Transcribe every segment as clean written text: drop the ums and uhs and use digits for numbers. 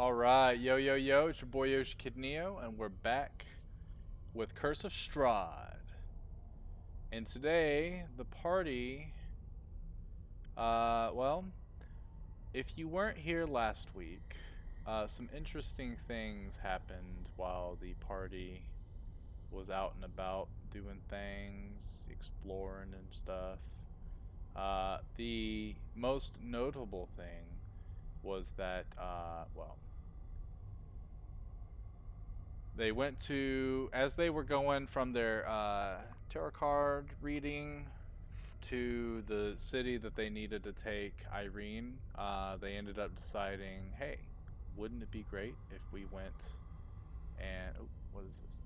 Alright, yo yo yo, it's your boy Yoshikidneo, and we're back with Curse of Strahd. And today, the party, well, if you weren't here last week, some interesting things happened while the party was out and about doing things, exploring and stuff. The most notable thing was that, they went to, as they were going from their tarot card reading to the city that they needed to take Irene, they ended up deciding, hey, wouldn't it be great if we went and, oh, what is this?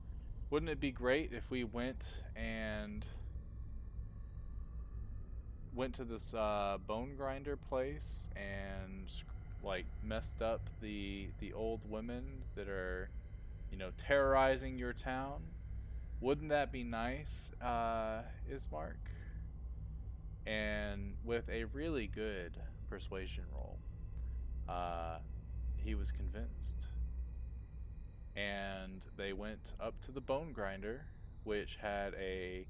Wouldn't it be great if we went to this bone grinder place and like messed up the old women that are, terrorizing your town. Wouldn't that be nice, Ismark? And with a really good persuasion roll, uh, he was convinced. And they went up to the bone grinder, which had a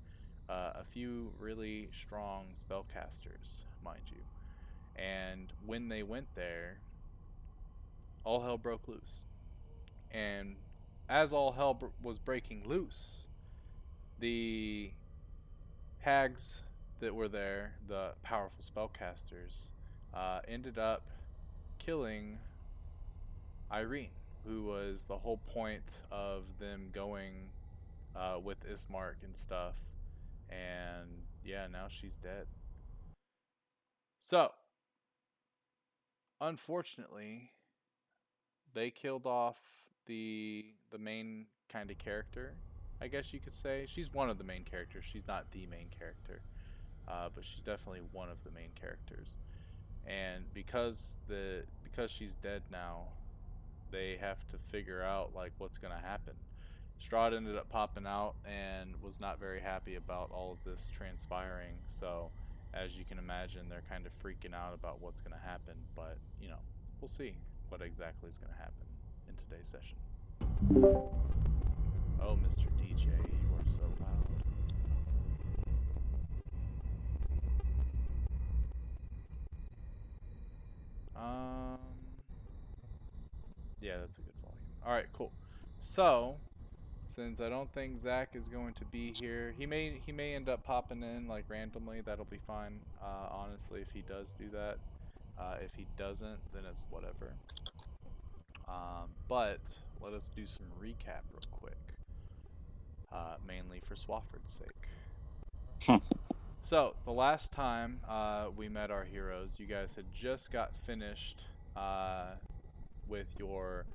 few really strong spellcasters, mind you. And when they went there, all hell broke loose. And as all hell was breaking loose, the hags that were there, the powerful spellcasters, ended up killing Irene, who was the whole point of them going with Ismark and stuff. And yeah, now she's dead. So, unfortunately, they killed off the main kind of character, I guess you could say. She's one of the main characters. She's not the main character, but she's definitely one of the main characters. And because she's dead now, they have to figure out like what's gonna happen. Strahd ended up popping out and was not very happy about all of this transpiring. So, as you can imagine, they're kind of freaking out about what's gonna happen. But we'll see what exactly is gonna happen in today's session. Oh, Mr. DJ, you are so loud. Um, yeah, that's a good volume. All right, cool. So, since I don't think Zach is going to be here, he may end up popping in like randomly. That'll be fine. Honestly, if he does do that. If he doesn't, then it's whatever. But let us do some recap real quick, mainly for Swafford's sake. So, the last time we met our heroes, you guys had just got finished with your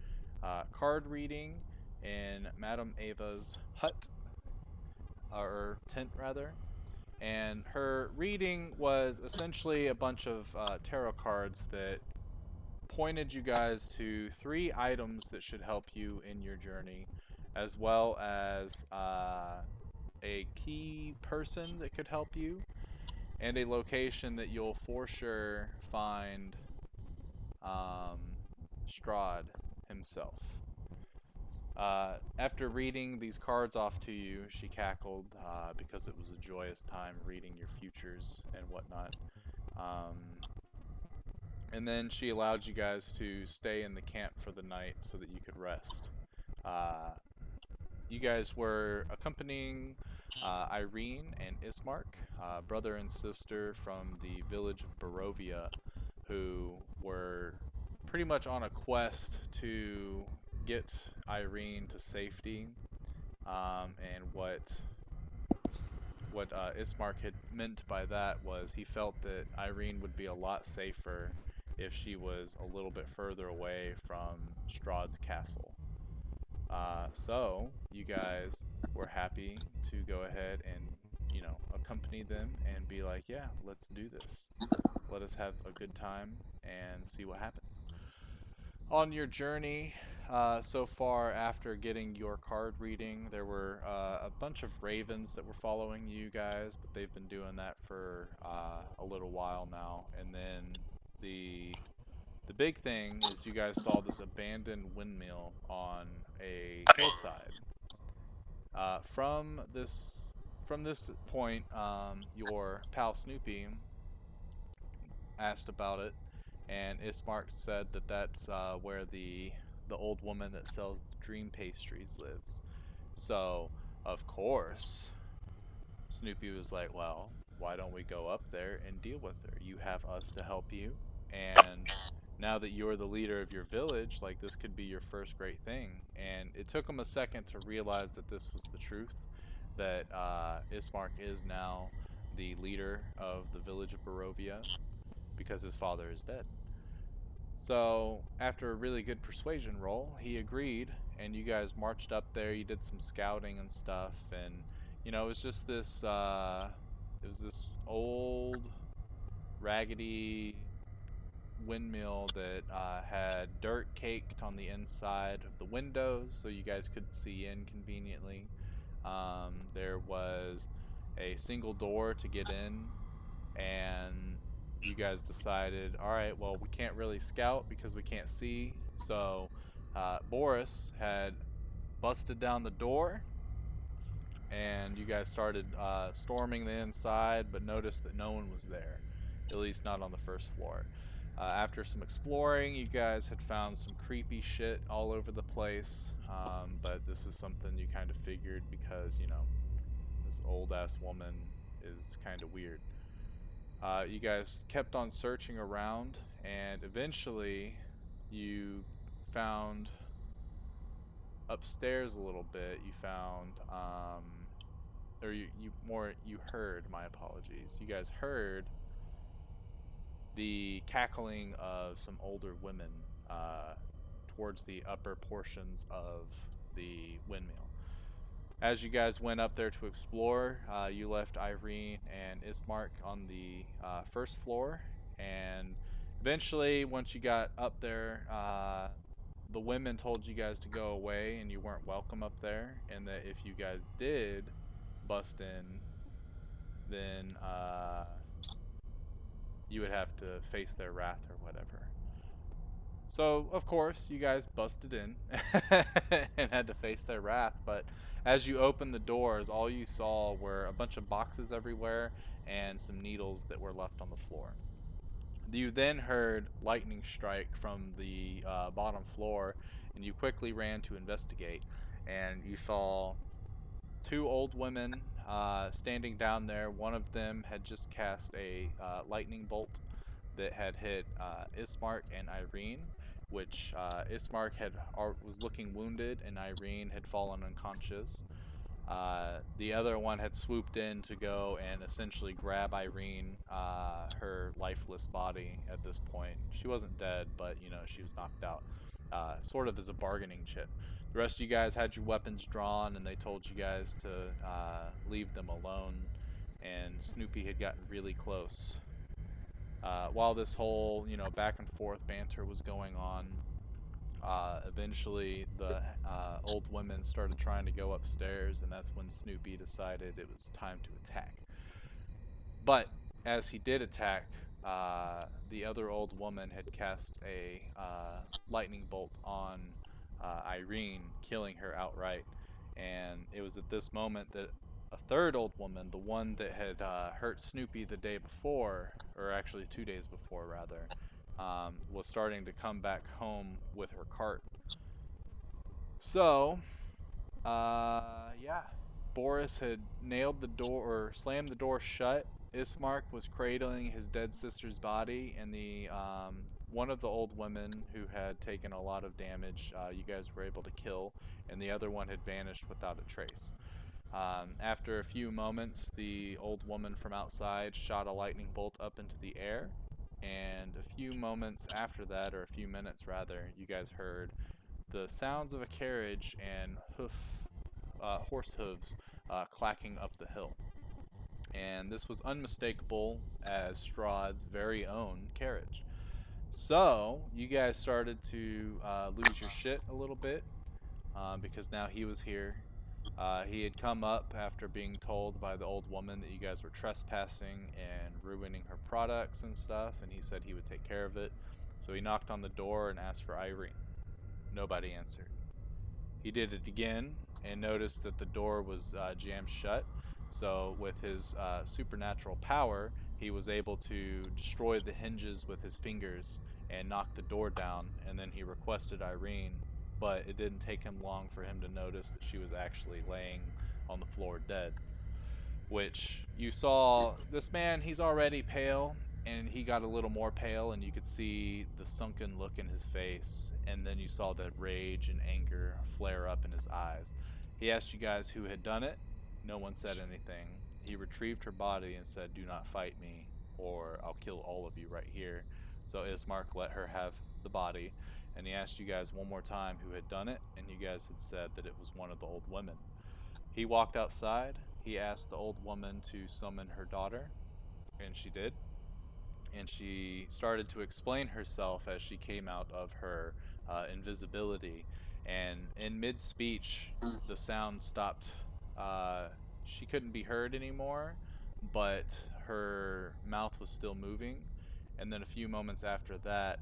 card reading in Madame Ava's hut, or tent rather. And her reading was essentially a bunch of tarot cards that pointed you guys to 3 items that should help you in your journey, as well as a key person that could help you, and a location that you'll for sure find Strahd himself. After reading these cards off to you, she cackled because it was a joyous time reading your futures and whatnot. And then she allowed you guys to stay in the camp for the night so that you could rest. You guys were accompanying Irene and Ismark, brother and sister from the village of Borovia, who were pretty much on a quest to get Irene to safety. And what Ismark had meant by that was he felt that Irene would be a lot safer if she was a little bit further away from Strahd's castle. So you guys were happy to go ahead and, accompany them and be like, yeah, let's do this. Let us have a good time and see what happens. On your journey so far, after getting your card reading, there were a bunch of ravens that were following you guys, but they've been doing that for a little while now. And then the big thing is you guys saw this abandoned windmill on a hillside. From this point, your pal Snoopy asked about it, and Ismark said that that's where the old woman that sells the dream pastries lives. So, of course, Snoopy was like, "Well, why don't we go up there and deal with her? You have us to help you, and now that you're the leader of your village, like this could be your first great thing." And it took him a second to realize that this was the truth, that Ismark is now the leader of the village of Borovia because his father is dead. So, after a really good persuasion roll, he agreed, and you guys marched up there. You did some scouting and stuff, and it was just this. It was this old, raggedy windmill that had dirt caked on the inside of the windows, so you guys couldn't see in conveniently. There was a single door to get in, and you guys decided, all right, well, we can't really scout because we can't see. So Boris had busted down the door, and you guys started storming the inside, but noticed that no one was there, at least not on the first floor. After some exploring, you guys had found some creepy shit all over the place, but this is something you kind of figured because, this old ass woman is kind of weird. You guys kept on searching around, and eventually you found upstairs a little bit. You found, or you heard, my apologies. You guys heard the cackling of some older women towards the upper portions of the windmill. As you guys went up there to explore, you left Irene and Ismark on the first floor, and eventually, once you got up there, the women told you guys to go away, and you weren't welcome up there, and that if you guys did bust in, then you would have to face their wrath or whatever. So, of course, you guys busted in and had to face their wrath, but as you opened the doors, all you saw were a bunch of boxes everywhere and some needles that were left on the floor. You then heard lightning strike from the bottom floor, and you quickly ran to investigate, and you saw two old women standing down there. One of them had just cast a lightning bolt that had hit Ismark and Irene, which Ismark was looking wounded, and Irene had fallen unconscious. The other one had swooped in to go and essentially grab Irene, her lifeless body at this point. She wasn't dead, but she was knocked out, sort of as a bargaining chip. The rest of you guys had your weapons drawn, and they told you guys to leave them alone. And Snoopy had gotten really close. While this whole, back and forth banter was going on, eventually the old women started trying to go upstairs, and that's when Snoopy decided it was time to attack. But as he did attack, the other old woman had cast a lightning bolt on Irene, killing her outright. And it was at this moment that a third old woman, the one that had hurt Snoopy the day before, or actually 2 days before rather, was starting to come back home with her cart. So, yeah, Boris had nailed the door, or slammed the door shut. Ismark was cradling his dead sister's body, and the one of the old women who had taken a lot of damage, you guys were able to kill, and the other one had vanished without a trace. After a few moments, the old woman from outside shot a lightning bolt up into the air, and a few moments after that, or a few minutes rather, you guys heard the sounds of a carriage and horse hooves clacking up the hill. And this was unmistakable as Strahd's very own carriage. So, you guys started to lose your shit a little bit because now he was here. He had come up after being told by the old woman that you guys were trespassing and ruining her products and stuff, and he said he would take care of it. So he knocked on the door and asked for Irene. Nobody answered. He did it again and noticed that the door was jammed shut. So, with his supernatural power, he was able to destroy the hinges with his fingers and knock the door down. And then he requested Irene, but it didn't take him long for him to notice that she was actually laying on the floor dead. Which you saw this man, he's already pale, and he got a little more pale, and you could see the sunken look in his face, and then you saw the rage and anger flare up in his eyes. He asked you guys who had done it. No one said anything. He retrieved her body and said, "Do not fight me, or I'll kill all of you right here." So Ismark let her have the body, and he asked you guys one more time who had done it, and you guys had said that it was one of the old women. He walked outside. He asked the old woman to summon her daughter, and she did. And she started to explain herself as she came out of her invisibility. And in mid speech, the sound stopped. Uh, she couldn't be heard anymore, but her mouth was still moving. And then a few moments after that,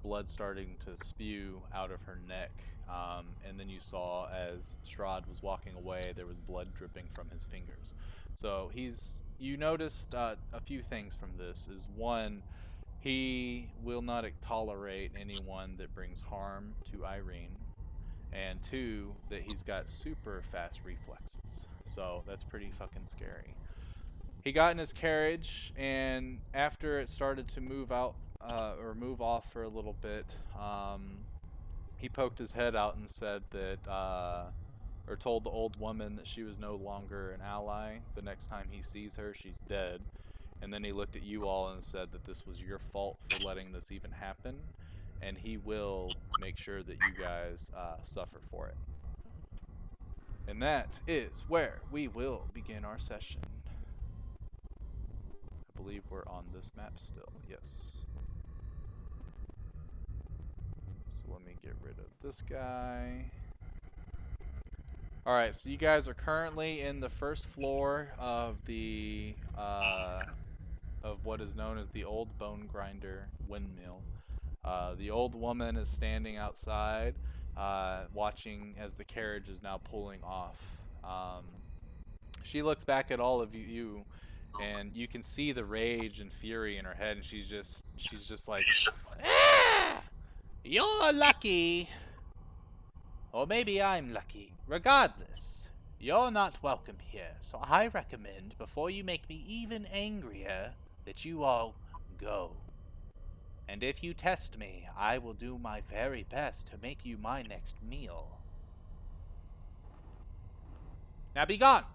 blood starting to spew out of her neck. And then you saw as Strahd was walking away, there was blood dripping from his fingers. So you noticed a few things from this. Is one, he will not tolerate anyone that brings harm to Irene. And two, that he's got super fast reflexes. So that's pretty fucking scary. He got in his carriage, and after it started to move out or move off for a little bit, he poked his head out and said that, or told the old woman that she was no longer an ally. The next time he sees her, she's dead. And then he looked at you all and said that this was your fault for letting this even happen, and he will make sure that you guys suffer for it. And that is where we will begin our session. I believe we're on this map still. Yes. So let me get rid of this guy. Alright, so you guys are currently in the first floor of the of what is known as the Old Bone Grinder Windmill. The old woman is standing outside, watching as the carriage is now pulling off. She looks back at all of you, and you can see the rage and fury in her head, and she's just like, "Ah! You're lucky. Or maybe I'm lucky. Regardless, you're not welcome here, so I recommend, before you make me even angrier, that you all go. And if you test me, I will do my very best to make you my next meal. Now be gone!"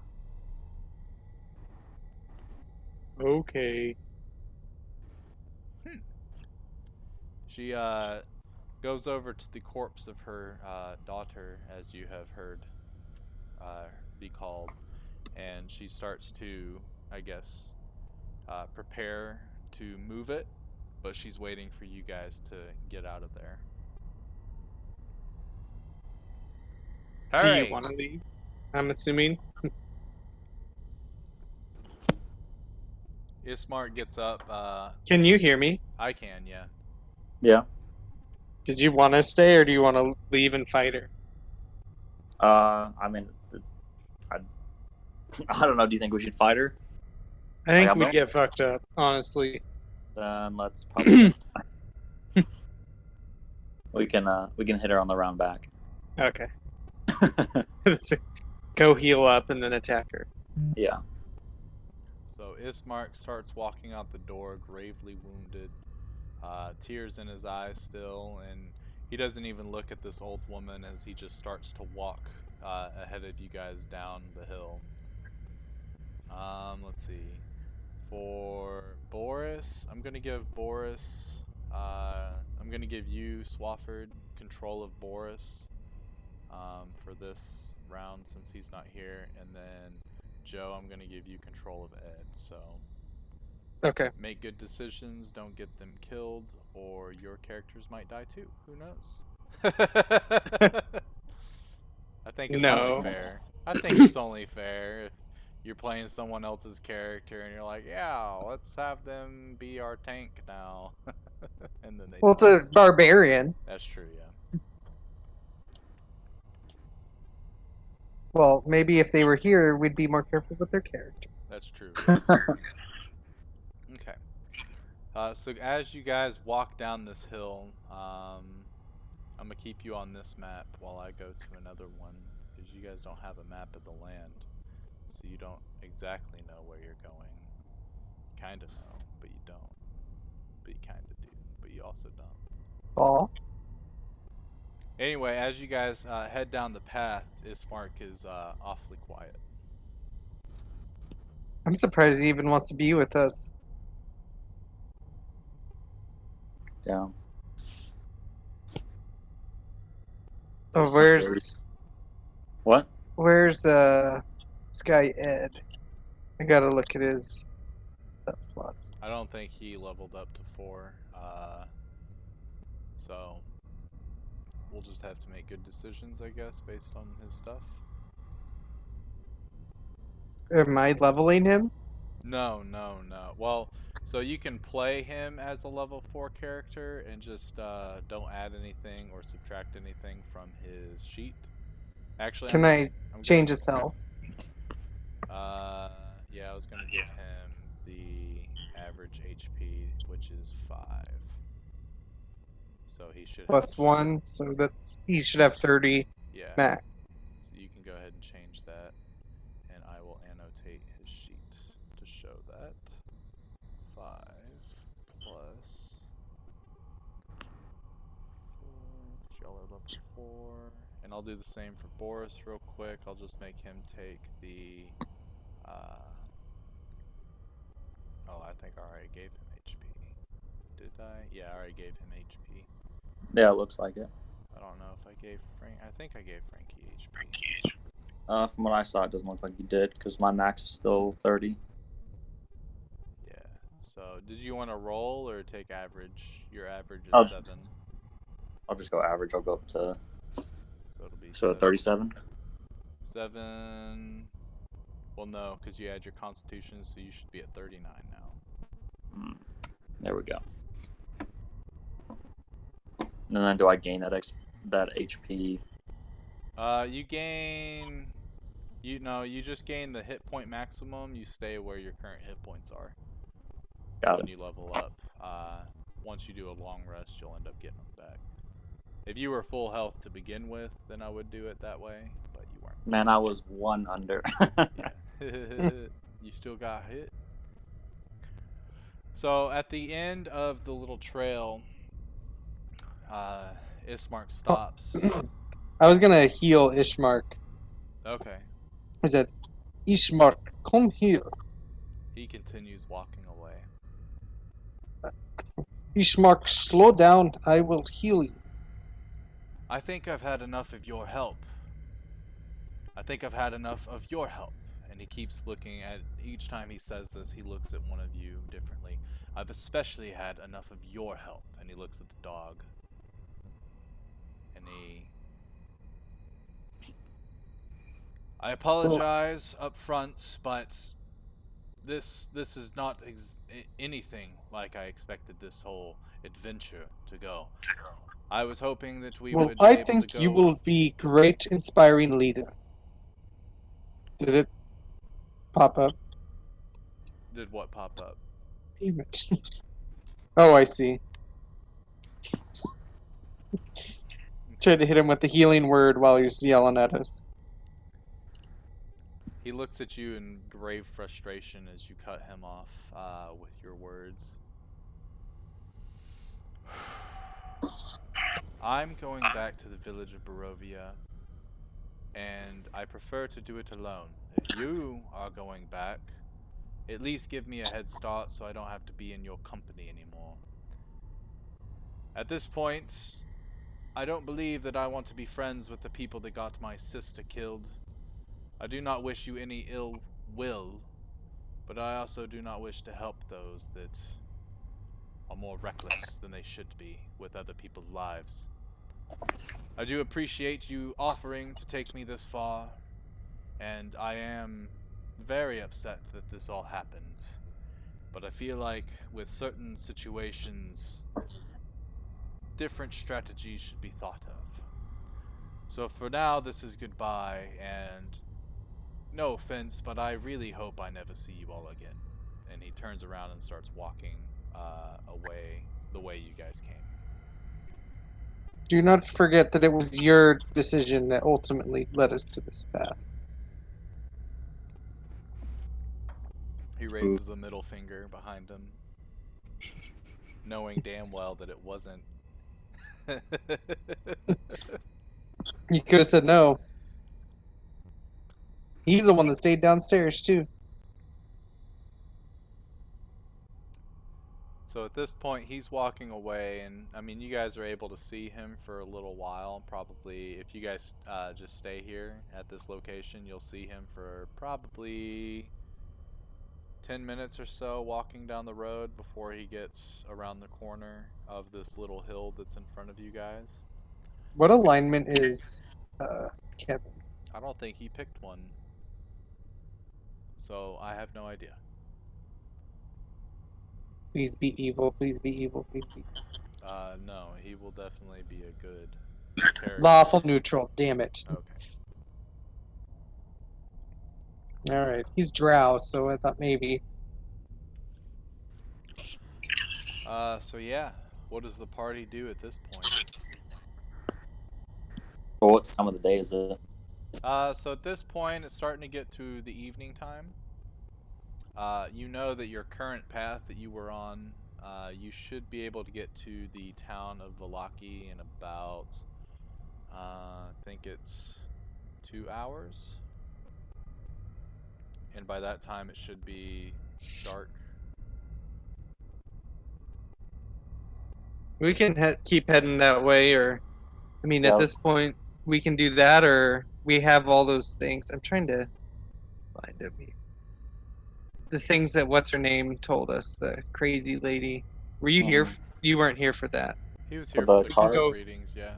Okay. She goes over to the corpse of her daughter, as you have heard be called, and she starts to, I guess, prepare to move it, but she's waiting for you guys to get out of there. Do you Hurry! want to leave? I'm assuming. Ismark gets up. Can you hear me? I can, yeah. Yeah. Did you want to stay or do you want to leave and fight her? I mean, I, I don't know. Do you think we should fight her? I think I'm we'd not- get fucked up, honestly. Then let's probably we can hit her on the round back. Okay. Go heal up and then attack her. Yeah. So Ismark starts walking out the door, gravely wounded, tears in his eyes still, and he doesn't even look at this old woman as he just starts to walk ahead of you guys down the hill. Let's see. For Boris, I'm gonna give you, Swafford, control of Boris for this round since he's not here, and then Joe, I'm gonna give you control of Ed. So Okay. make good decisions, don't get them killed, or your characters might die too. Who knows? I think it's only No. fair. I think it's only fair if you're playing someone else's character and you're like, yeah, let's have them be our tank now. And then they they Well, it's don't. a barbarian. That's true, yeah. Well, maybe if they were here, we'd be more careful with their character. That's true, yes. Okay. So as you guys walk down this hill, I'm gonna keep you on this map while I go to another one, because you guys don't have a map of the land, so you don't exactly know where you're going. You kind of know, but you don't. But you kind of do, but you also don't. Ball. Anyway, as you guys head down the path, Ismark is awfully quiet. I'm surprised he even wants to be with us. Down. Oh, There's some dirty- What? where's this guy Ed? I gotta look at his slots. I don't think he leveled up to 4, so we'll just have to make good decisions, I guess, based on his stuff. Am I leveling him? No, no, no. Well, so you can play him as a level 4 character and just don't add anything or subtract anything from his sheet. Actually, Can I I'm change gonna, his health? yeah, I was gonna give him the average HP, which is 5. So he should have, Plus 1, so that's he should have 30 yeah. max. So you can go ahead and change that, and I will annotate his sheet to show that. 5 plus 4, because y'all are level 4. And I'll do the same for Boris real quick. I'll just make him take the, oh, I think I already gave him HP. Did I? Yeah, I already gave him HP. Yeah, it looks like it. I don't know if I gave Frank, I think I gave Frankie HP. From what I saw, it doesn't look like you did, because my max is still 30. Yeah. So, did you want to roll or take average? Your average is Oh. 7. I'll just go average. I'll go up to So it'll be 37. 7. Well, no, because you had your constitution, so you should be at 39 now. There we go. And then do I gain that HP? You gain. You just gain the hit point maximum. You stay where your current hit points are. Got when it. you level up. Once you do a long rest, you'll end up getting them back. If you were full health to begin with, then I would do it that way, but you weren't. Man, I was 1 under. Yeah. You still got hit. So at the end of the little trail, Ismark stops. I was gonna heal Ishmark. Okay. I said, Ishmark, come here. He continues walking away. Ishmark, slow down. I will heal you. I think I've had enough of your help. I think I've had enough of your help. And he keeps looking at, each time he says this, he looks at one of you differently. I've especially had enough of your help. And he looks at the dog. And I apologize up front, but this is not anything like I expected this whole adventure to go. I was hoping that we would be I able to think go. you will be great, inspiring leader. Did it pop up? Did what pop up? Damn it. Oh, I see. Tried to hit him with the healing word while he's yelling at us. He looks at you in grave frustration as you cut him off with your words. I'm going back to the village of Borovia, and I prefer to do it alone. If you are going back, at least give me a head start so I don't have to be in your company anymore. At this point, I don't believe that I want to be friends with the people that got my sister killed. I do not wish you any ill will, but I also do not wish to help those that are more reckless than they should be with other people's lives. I do appreciate you offering to take me this far, and I am very upset that this all happened. But I feel like with certain situations, different strategies should be thought of. So for now, this is goodbye, and no offense, but I really hope I never see you all again. And he turns around and starts walking away the way you guys came. Do not forget that it was your decision that ultimately led us to this path. He raises a middle finger behind him, knowing damn well that it wasn't. You could have said no. He's the one that stayed downstairs, too. So at this point, he's walking away, and I mean, you guys are able to see him for a little while. Probably, if you guys just stay here at this location, you'll see him for probably 10 minutes or so walking down the road before he gets around the corner of this little hill that's in front of you guys. What alignment is Kevin? I don't think he picked one, so I have no idea. Please be evil, please be evil, please be No, he will definitely be a good character. lawful neutral, damn it. Okay. Alright, he's drow, so I thought maybe. So yeah, what does the party do at this point? Well, what time of the day is it? So at this point, it's starting to get to the evening time. You know that your current path that you were on, you should be able to get to the town of Valaki in about, I think it's 2 hours. And by that time, it should be dark. We can keep heading that way, or I mean, Yeah. at this point, we can do that, or we have all those things. I'm trying to find them here. The things that what's her name told us, the crazy lady. Were you here? You weren't here for that. He was For here the for the card? card readings, yeah.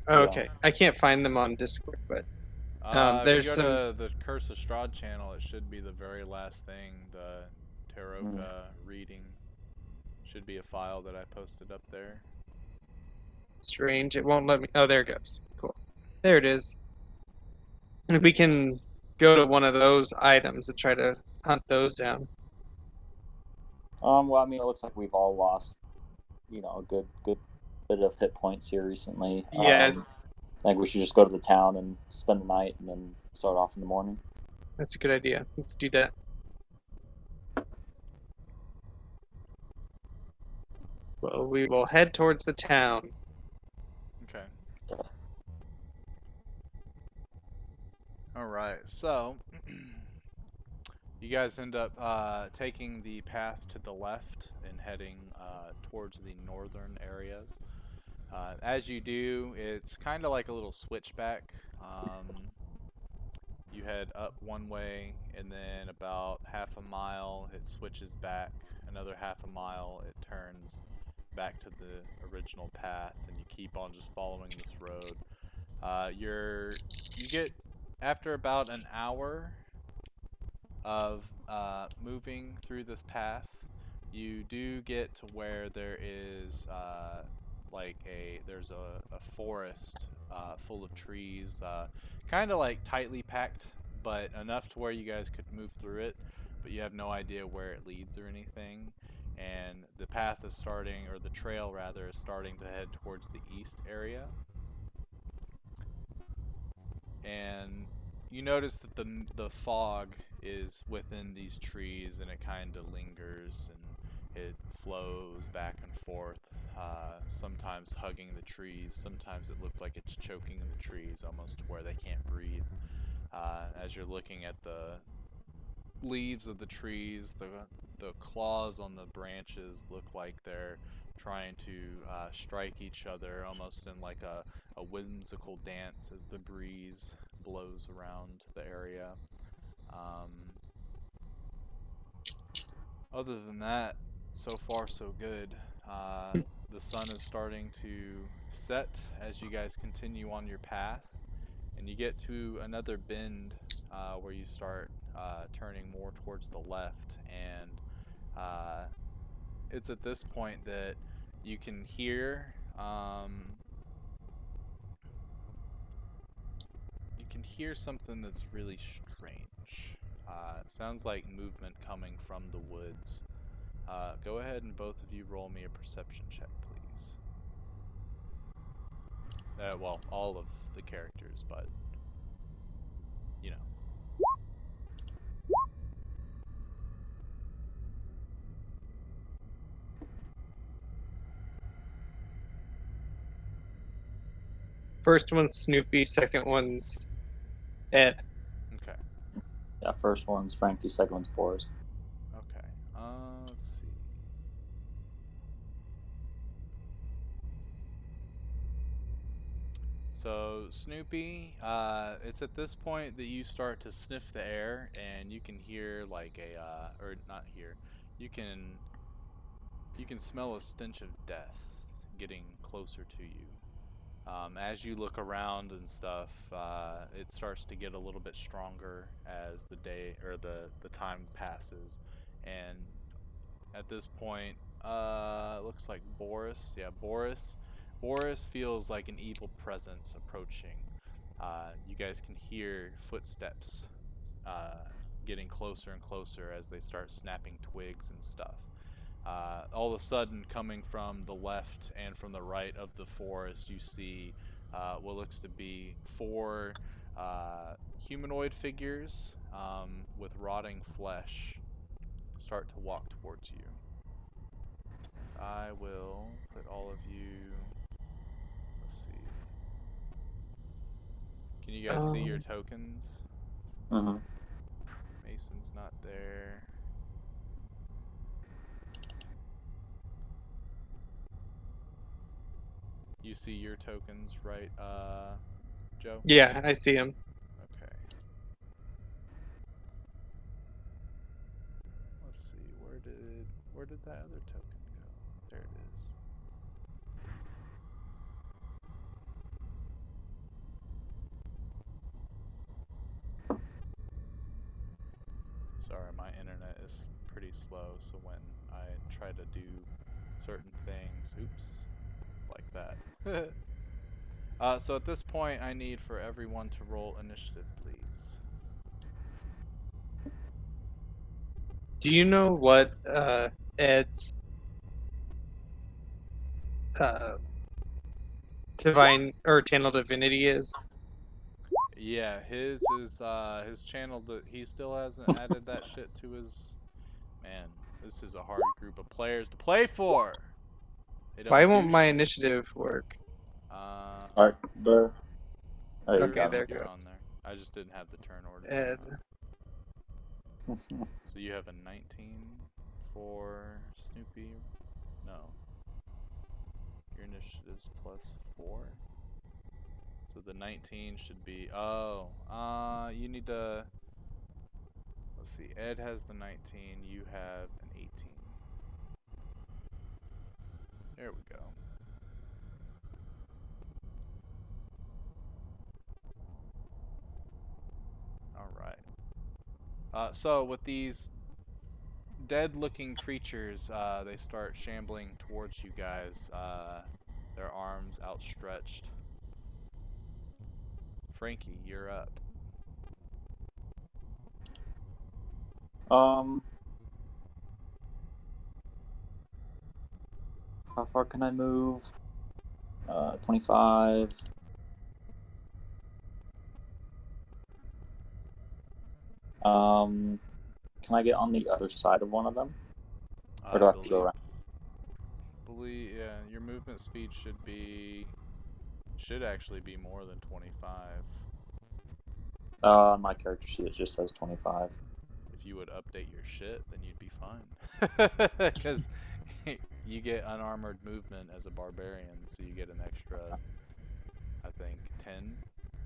Oh, Yeah. okay, I can't find them on Discord, but If you there's go some. to the Curse of Strahd channel, it should be the very last thing. The tarot reading should be a file that I posted up there. Strange. It won't let me. Oh, there it goes. Cool. There it is. And we can go to one of those items and try to hunt those down. Well, I mean, it looks like we've all lost, a good bit of hit points here recently. Yeah. I think we should just go to the town and spend the night, and then start off in the morning. That's a good idea. Let's do that. Well, we will head towards the town. Okay. Alright, so you guys end up taking the path to the left and heading towards the northern areas. As you do, it's kind of like a little switchback. You head up one way, and then about half a mile it switches back. Another half a mile it turns back to the original path, and you keep on just following this road. You get, after about an hour of moving through this path, you do get to where there is there's a forest full of trees, kind of like tightly packed, but enough to where you guys could move through it, but you have no idea where it leads or anything. And the path is starting, or the trail rather, is starting to head towards the east area. And you notice that the fog is within these trees, and it kind of lingers, and it flows back and forth, sometimes hugging the trees, sometimes it looks like it's choking the trees almost to where they can't breathe. As you're looking at the leaves of the trees, the claws on the branches look like they're trying to strike each other, almost in like a whimsical dance as the breeze blows around the area. Other than that, so far so good. The sun is starting to set as you guys continue on your path, and you get to another bend where you start turning more towards the left, and it's at this point that you can hear You can hear something that's really strange. It sounds like movement coming from the woods. Go ahead and both of you roll me a perception check, please. Well, all of the characters, but you know. First one's Snoopy, second one's Ed. Okay. Yeah, first one's Frankie, second one's Boris. Okay. Let's see. So Snoopy, it's at this point that you start to sniff the air, and you can hear like or not hear, you can smell a stench of death getting closer to you. As you look around and stuff, it starts to get a little bit stronger as the day or the time passes, and at this point, it looks like Boris. Yeah, Boris. Boris feels like an evil presence approaching. You guys can hear footsteps getting closer and closer as they start snapping twigs and stuff. All of a sudden, coming from the left and from the right of the forest, you see what looks to be four humanoid figures with rotting flesh start to walk towards you. I will put all of you. Let's see. Can you guys see your tokens? Mm-hmm. Mason's not there. You see your tokens, right, Joe? Yeah, I see him. Okay. Let's see. Where did that other token go? There it is. Sorry, my internet is pretty slow, so when I try to do certain things, oops, like that. So at this point, I need for everyone to roll initiative, please. Do you know what Ed's divine or channel divinity is? Yeah, his is his channel. He still hasn't added that shit to his. Man, this is a hard group of players to play for. They don't Why do won't my shit. initiative work? All right, there. Oh, you Okay, got there it. you You're go. on there. I just didn't have the turn order. Ed. So you have a 19 for Snoopy. No. Your initiative's +4. So the 19 should be. Oh, you need to. Let's see. Ed has the 19. You have an 18. There we go. All right. So with these dead-looking creatures, they start shambling towards you guys. Their arms outstretched. Frankie, you're up. How far can I move? 25. Can I get on the other side of one of them? Or do I have to go around? Yeah, your movement speed should actually be more than 25. My character sheet just says 25. If you would update your shit, then you'd be fine. Because you get unarmored movement as a barbarian, so you get an extra, I think, 10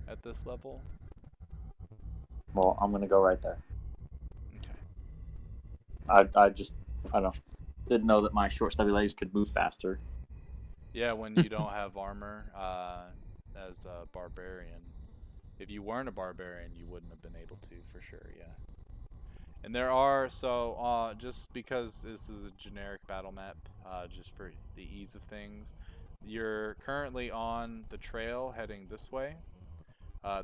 at this level. Well, I'm gonna go right there. Okay. I don't know. Didn't know that my short stubby legs could move faster. Yeah, when you don't have armor as a barbarian. If you weren't a barbarian, you wouldn't have been able to, for sure, yeah. And there are, so, just because this is a generic battle map, just for the ease of things, You're currently on the trail heading this way.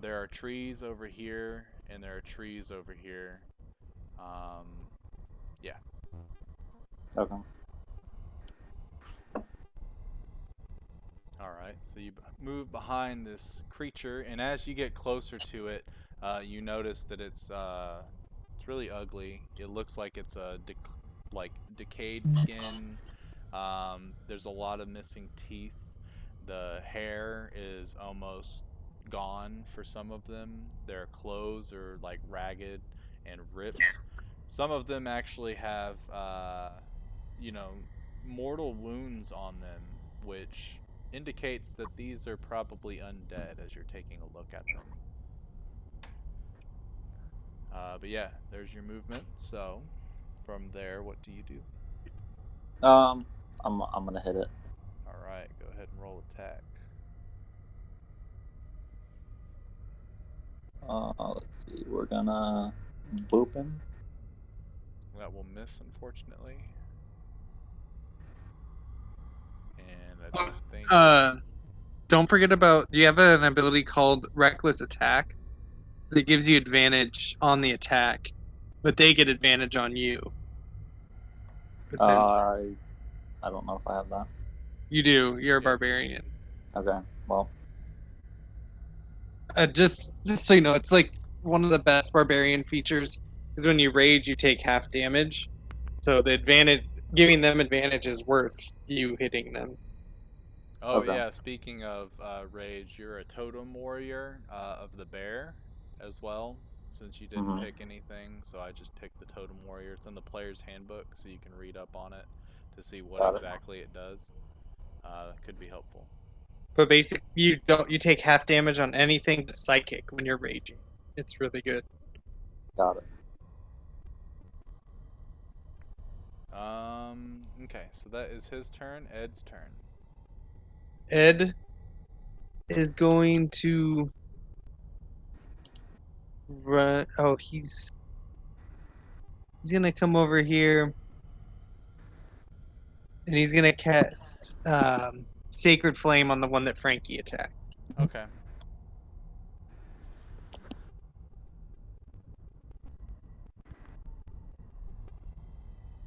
There are trees over here, and there are trees over here. Yeah. Okay. All right. So you move behind this creature, and as you get closer to it, you notice that it's really ugly. It looks like it's a decayed skin. There's a lot of missing teeth. The hair is almost gone for some of them. Their clothes are like ragged and ripped. Some of them actually have, you know, mortal wounds on them, which indicates that these are probably undead as you're taking a look at them. But yeah, there's your movement. So from there, what do you do? I'm gonna hit it. All right, go ahead and roll attack. Let's see. We're gonna boop him. That will miss, unfortunately. And I don't think. Don't forget about. Do you have an ability called Reckless Attack that gives you advantage on the attack, but they get advantage on you? But then I don't know if I have that. you do. You're a Yeah. barbarian. Okay. Well. Just so you know, it's like one of the best barbarian features is when you rage, you take half damage. So the advantage, giving them advantage, is worth you hitting them. Oh Okay. yeah, speaking of rage, you're a totem warrior of the bear as well. Since you didn't pick anything, so I just picked the totem warrior. It's in the player's handbook, so you can read up on it to see what Got it. exactly it does. Could be helpful. But basically, you take half damage on anything but psychic when you're raging. It's really good. Got it. Okay, so that is his turn. Ed's turn. Ed is going to run. Oh, he's gonna come over here, and he's gonna cast Sacred Flame on the one that Frankie attacked. Okay.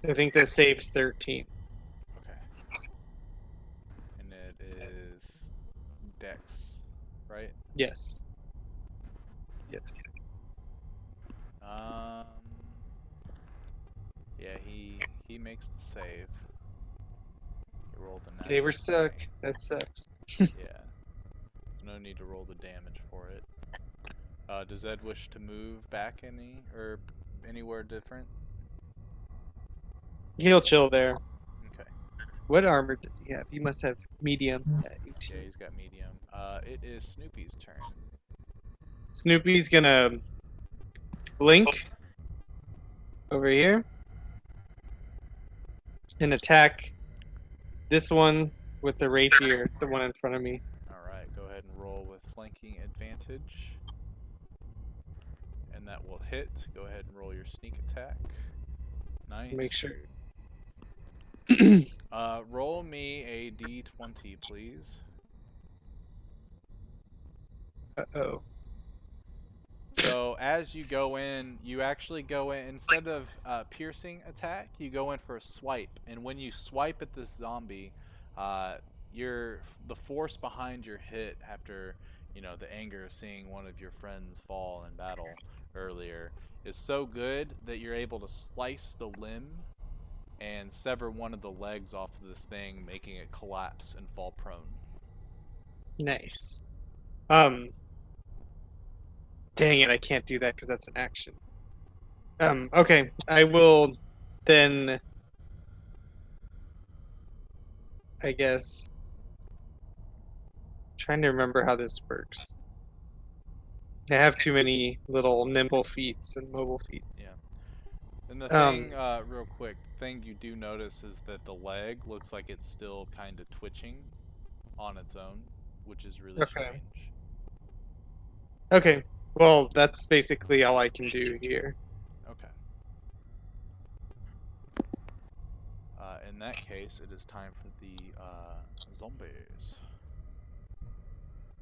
I think that saves 13. Okay. And it is Dex, right? Yes. Yes. Yeah, he makes the save. He rolled a Save or natural suck. 20. That sucks. Yeah. There's no need to roll the damage for it. Does Ed wish to move back anywhere different? He'll chill there. Okay. What armor does he have? He must have medium. Yeah, 18. Yeah, he's got medium. It is Snoopy's turn. Snoopy's gonna blink over here and attack this one with the rapier, the one in front of me. Alright, go ahead and roll with flanking advantage. And that will hit. Go ahead and roll your sneak attack. Nice. Make sure. Roll me a d20, please. Uh-oh. So as you go in, you actually go in, instead of piercing attack, you go in for a swipe. And when you swipe at this zombie, the force behind your hit after, the anger of seeing one of your friends fall in battle earlier is so good that you're able to slice the limb and sever one of the legs off of this thing, making it collapse and fall prone. Nice. Dang it, I can't do that because that's an action. Okay, I will then, I guess, trying to remember how this works. I have too many little nimble feats and mobile feats. Yeah. And the thing, real quick, the thing you do notice is that the leg looks like it's still kind of twitching on its own, which is really strange. Okay, well, that's basically all I can do here. Okay. And in that case, it is time for the zombies.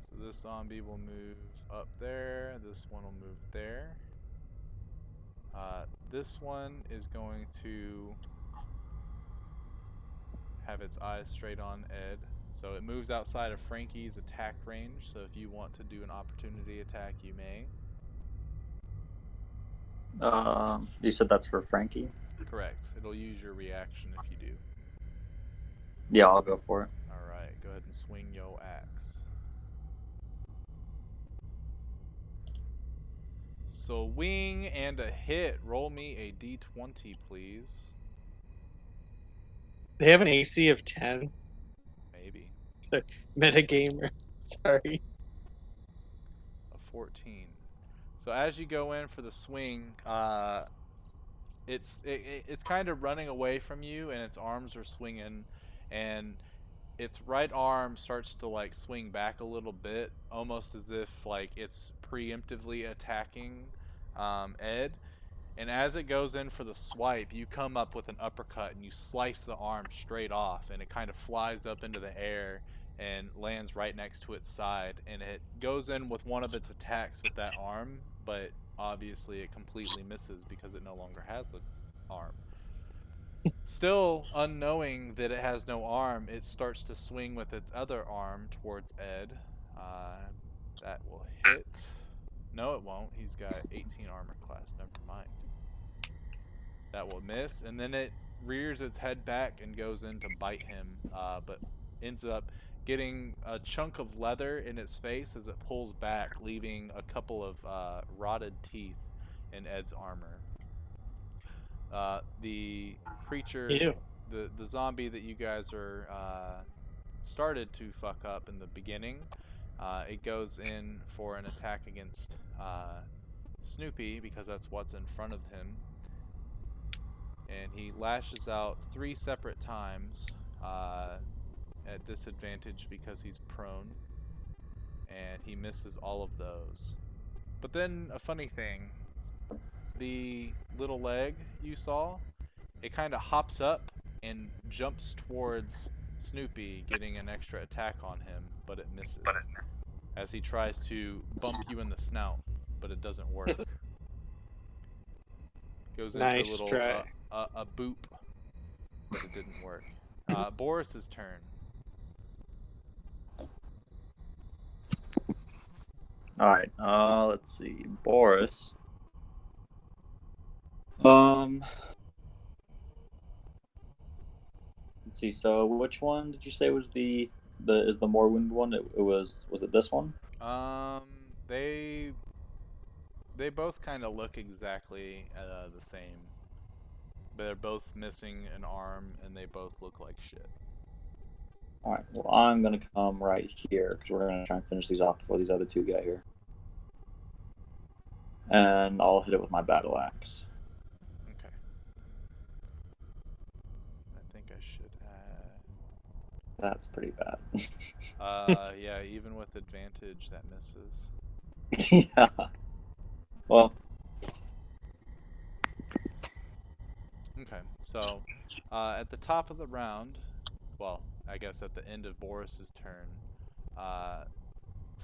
So this zombie will move up there. This one will move there. This one is going to have its eyes straight on Ed. So it moves outside of Frankie's attack range. So if you want to do an opportunity attack, you may. You said that's for Frankie? Correct. It'll use your reaction if you do. Yeah, I'll go for it. Alright, go ahead and swing your axe. So wing and a hit. Roll me a d20, please. They have an AC of 10. Maybe. Metagamer. Sorry. A 14. So as you go in for the swing, it's kind of running away from you, and its arms are swinging, and its right arm starts to like swing back a little bit, almost as if like it's preemptively attacking Ed. And as it goes in for the swipe, you come up with an uppercut and you slice the arm straight off, and it kind of flies up into the air and lands right next to its side. And it goes in with one of its attacks with that arm, but obviously it completely misses because it no longer has an arm. Still unknowing that it has no arm, it starts to swing with its other arm towards Ed. That will hit. No, it won't. He's got 18 armor class. Never mind. That will miss, and then it rears its head back and goes in to bite him, but ends up getting a chunk of leather in its face as it pulls back, leaving a couple of rotted teeth in Ed's armor. The creature, Ew. the zombie that you guys are started to fuck up in the beginning, it goes in for an attack against Snoopy because that's what's in front of him. And he lashes out 3 separate times at disadvantage because he's prone, and he misses all of those. But then a funny thing, the little leg you saw, it kind of hops up and jumps towards Snoopy, getting an extra attack on him, but it misses as he tries to bump you in the snout, but it doesn't work. Goes in for a Nice little try. a boop, but it didn't work. Boris's turn. All right. Let's see. Boris. Let's see. So, which one did you say was the more wounded one? It was it this one? They both kind of look exactly the same. They're both missing an arm, and they both look like shit. All right. Well, I'm gonna come right here because we're gonna try and finish these off before these other two get here. And I'll hit it with my battle axe. Okay. I think I should add. That's pretty bad. Yeah, even with advantage, that misses. Yeah. Well. Okay, so at the top of the round, well, I guess at the end of Boris's turn,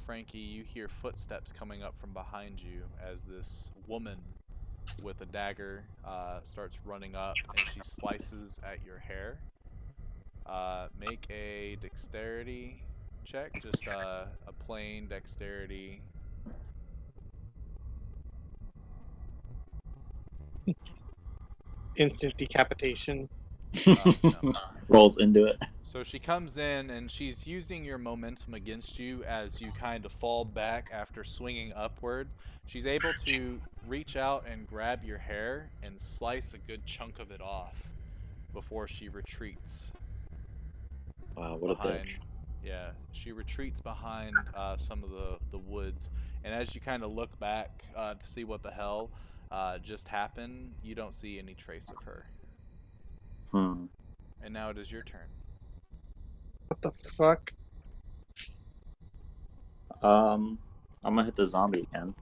Frankie, you hear footsteps coming up from behind you as this woman with a dagger starts running up, and she slices at your hair. Make a dexterity check, just a plain dexterity. Instant decapitation. No. Rolls into it. So she comes in, and she's using your momentum against you as you kind of fall back after swinging upward. She's able to reach out and grab your hair and slice a good chunk of it off before she retreats. Wow, what a bitch. Yeah, she retreats behind some of the woods, and as you kind of look back to see what the hell just happened, you don't see any trace of her. And now it is your turn. What the fuck? I'm gonna hit the zombie again.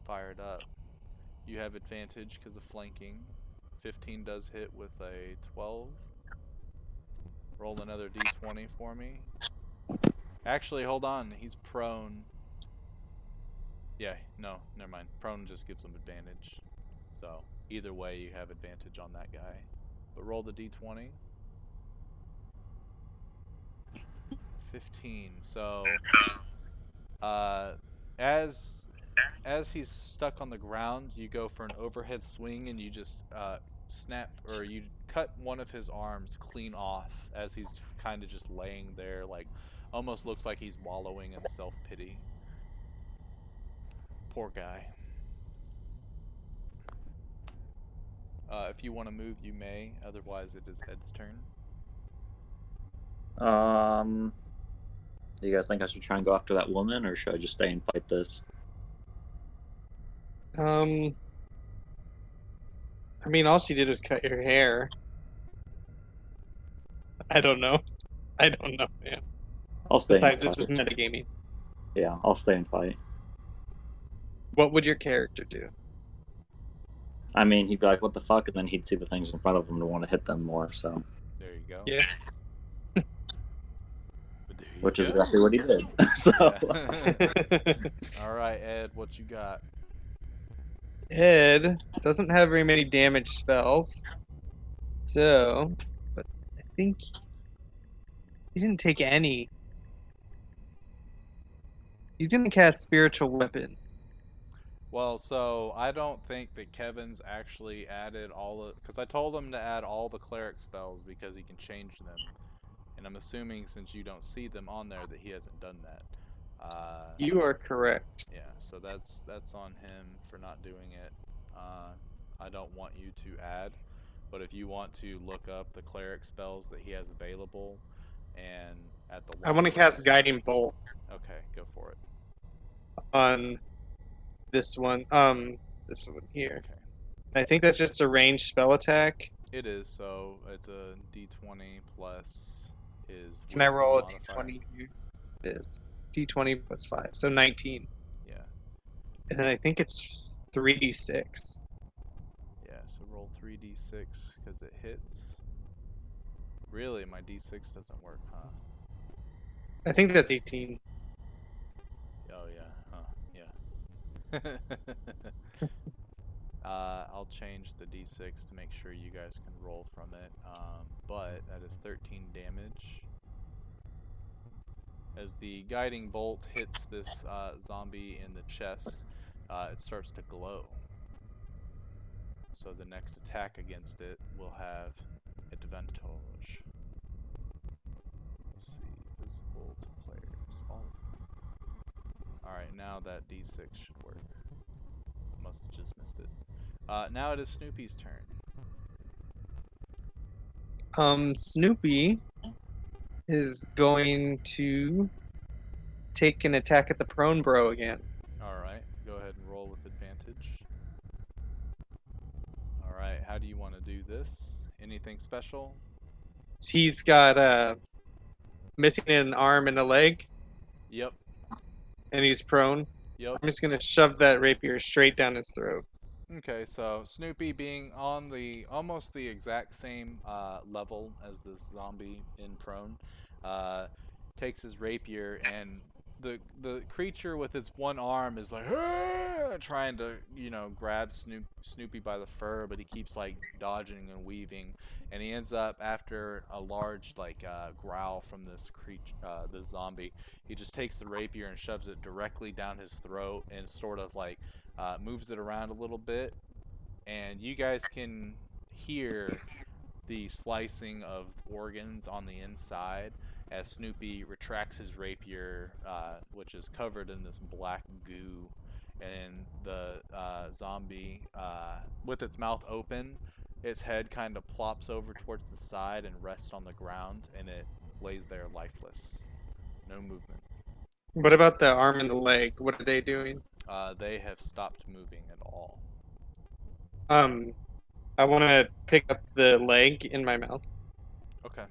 Fired up. You have advantage because of flanking. 15 does hit with a 12. Roll another d20 for me. Actually, hold on. He's prone. Yeah, no, never mind. Prone just gives him advantage. So, either way, you have advantage on that guy. But roll the d20. 15. So, as he's stuck on the ground, you go for an overhead swing and you just snap, or you cut one of his arms clean off as he's kind of just laying there, like almost looks like he's wallowing in self-pity. Poor guy. If you want to move, you may. Otherwise, it is Ed's turn. Do you guys think I should try and go after that woman, or should I just stay and fight this? I mean, all she did was cut your hair. I don't know. I don't know, man. I'll stay Besides, and this is fight. metagaming. Yeah, I'll stay and fight. What would your character do? I mean, he'd be like, "What the fuck?" and then he'd see the things in front of him to want to hit them more. So, There you go. Yeah. There you which is go. exactly what he did. So, Yeah. All right, Ed, what you got? Ed doesn't have very many damage spells. So, but I think he didn't take any. He's going to cast Spiritual Weapon. Well, so I don't think that Kevin's actually added all the, because I told him to add all the cleric spells because he can change them, and I'm assuming since you don't see them on there that he hasn't done that. You are correct. Yeah, so that's on him for not doing it. I don't want you to add, but if you want to look up the cleric spells that he has available, and at the I want to cast Guiding Bolt Okay, go for it. on this one. This one here. Okay. I think that's just a ranged spell attack. It is, so it's a d20 plus his Can I wisdom roll a modifier. d20 here? It is d20 plus 5, so 19. Yeah. And then I think it's 3d6. Yeah, so roll 3d6 because it hits. Really, my d6 doesn't work, huh? I think that's 18. Oh, yeah. Huh, yeah. I'll change the d6 to make sure you guys can roll from it. But that is 13 damage. As the guiding bolt hits this zombie in the chest, it starts to glow. So the next attack against it will have advantage. Let's see, visible to players, all of them. Alright, now that d6 should work. Must have just missed it. Now it is Snoopy's turn. Snoopy is going to take an attack at the prone bro again. Alright, go ahead and roll with advantage. Alright, how do you want to do this? Anything special? He's got missing an arm and a leg, Yep, and he's prone. yep. I'm just gonna shove that rapier straight down his throat. Okay, so Snoopy being on the almost the exact same level as this zombie in prone, takes his rapier, and the creature with its one arm is like trying to grab Snoopy by the fur, but he keeps like dodging and weaving, and he ends up after a large growl from this this zombie. He just takes the rapier and shoves it directly down his throat and sort of like moves it around a little bit, and you guys can hear the slicing of organs on the inside as Snoopy retracts his rapier, which is covered in this black goo, and the zombie, with its mouth open, its head kind of plops over towards the side and rests on the ground, and it lays there lifeless. No movement. What about the arm and the leg? What are they doing? They have stopped moving at all. I want to pick up the leg in my mouth, Okay.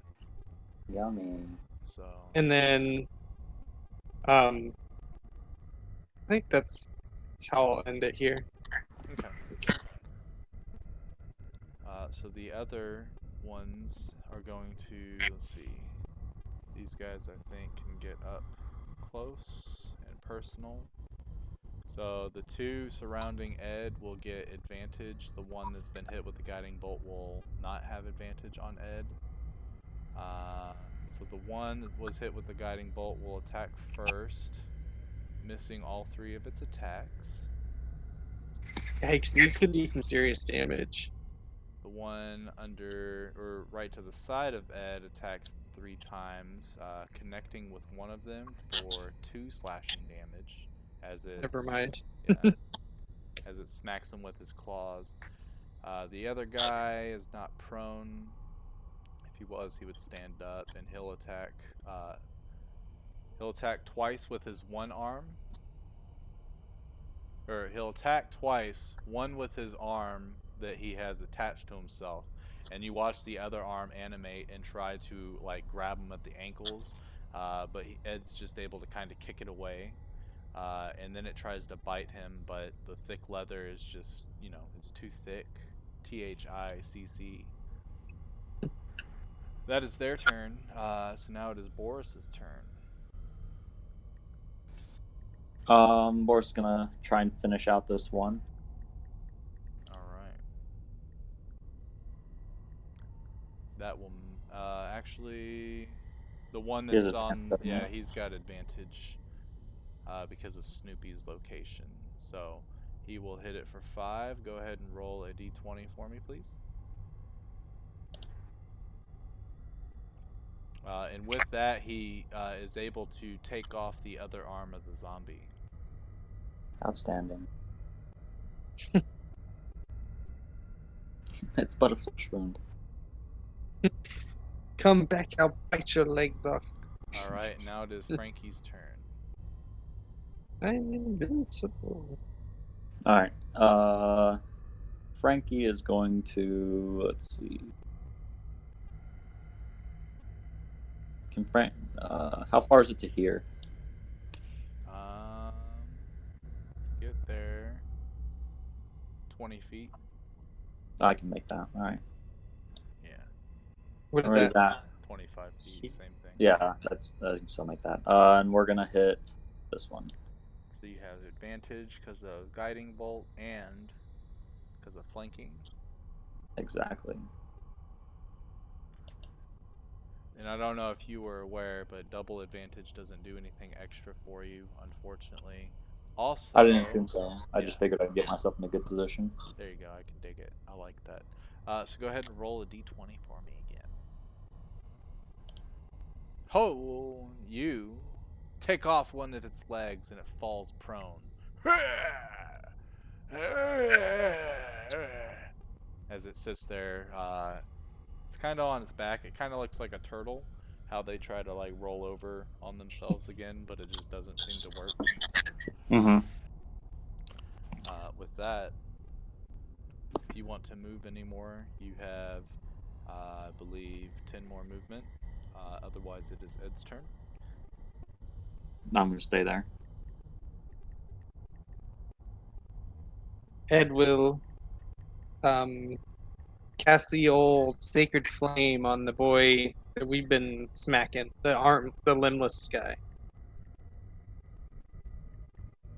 yummy. So. and then, I think that's how I'll end it here. Okay. So the other ones are going to, let's see, these guys I think can get up close and personal. So the two surrounding Ed will get advantage. The one that's been hit with the guiding bolt will not have advantage on Ed. So the one that was hit with the guiding bolt will attack first, missing all 3 of its attacks. Yikes, these could do some serious damage. The one under or right to the side of Ed attacks 3 times, connecting with one of them for 2 slashing damage as it Never mind. yeah, as it smacks him with his claws. The other guy is not prone. If he was, he would stand up, and he'll attack. He'll attack twice with his one arm, or he'll attack twice. One with his arm that he has attached to himself, and you watch the other arm animate and try to like grab him at the ankles, but Ed's just able to kind of kick it away. And then it tries to bite him, but the thick leather is just, it's too thick. THICC. That is their turn. So now it is Boris's turn. Boris is gonna try and finish out this one. All right. That will actually the one that's on. Yeah, he's got advantage because of Snoopy's location. So he will hit it for 5. Go ahead and roll a d20 for me, please. And with that, he is able to take off the other arm of the zombie. Outstanding. It's but a flesh wound. Come back, I'll bite your legs off. All right, now it is Frankie's turn. I'm invincible. All right. Frankie is going to, let's see. How far is it to here? To get there, 20 feet. I can make that. All right. Yeah. What is that? 25 feet, same thing. Yeah, I can still make that. And we're gonna hit this one. So you have advantage because of guiding bolt and because of flanking. Exactly. And I don't know if you were aware, but double advantage doesn't do anything extra for you, unfortunately. Also, I didn't think so. I just figured I'd get myself in a good position. There you go. I can dig it. I like that. So go ahead and roll a d20 for me again. Ho! You take off one of its legs and it falls prone. As it sits there, it's kind of on its back. It kind of looks like a turtle. How they try to like roll over on themselves again, but it just doesn't seem to work. Mm-hmm. With that, if you want to move anymore, you have, I believe, 10 more movement. Otherwise, it is Ed's turn. No, I'm gonna stay there. Ed will cast the old sacred flame on the boy that we've been smacking, the limbless guy.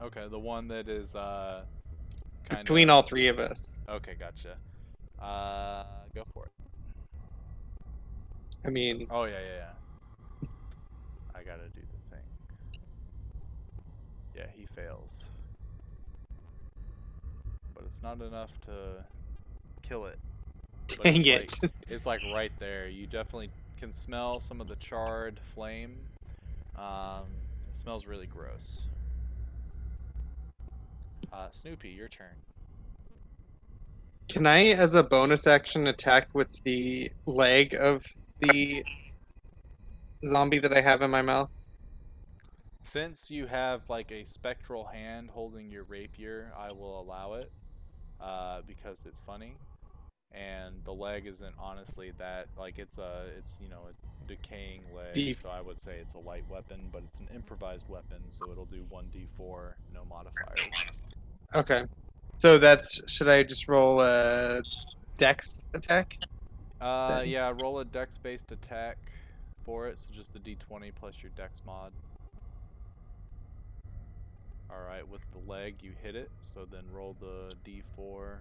Okay, the one that is kind Between all 3 of us. Okay, gotcha. Go for it. I mean... Oh, yeah. I gotta do the thing. Yeah, he fails. But it's not enough to kill it. But Dang it. It's like right there. You definitely can smell some of the charred flame. It smells really gross. Snoopy, your turn. Can I, as a bonus action, attack with the leg of the zombie that I have in my mouth? Since you have like a spectral hand holding your rapier, I will allow it because it's funny. And the leg isn't honestly that like it's a decaying leg, so I would say it's a light weapon, but it's an improvised weapon, so it'll do 1d4, no modifiers. Okay. So that's, should I just roll a dex attack? Then? Yeah, roll a dex-based attack for it, so just the d20 plus your dex mod. Alright, with the leg, you hit it, so then roll the d4,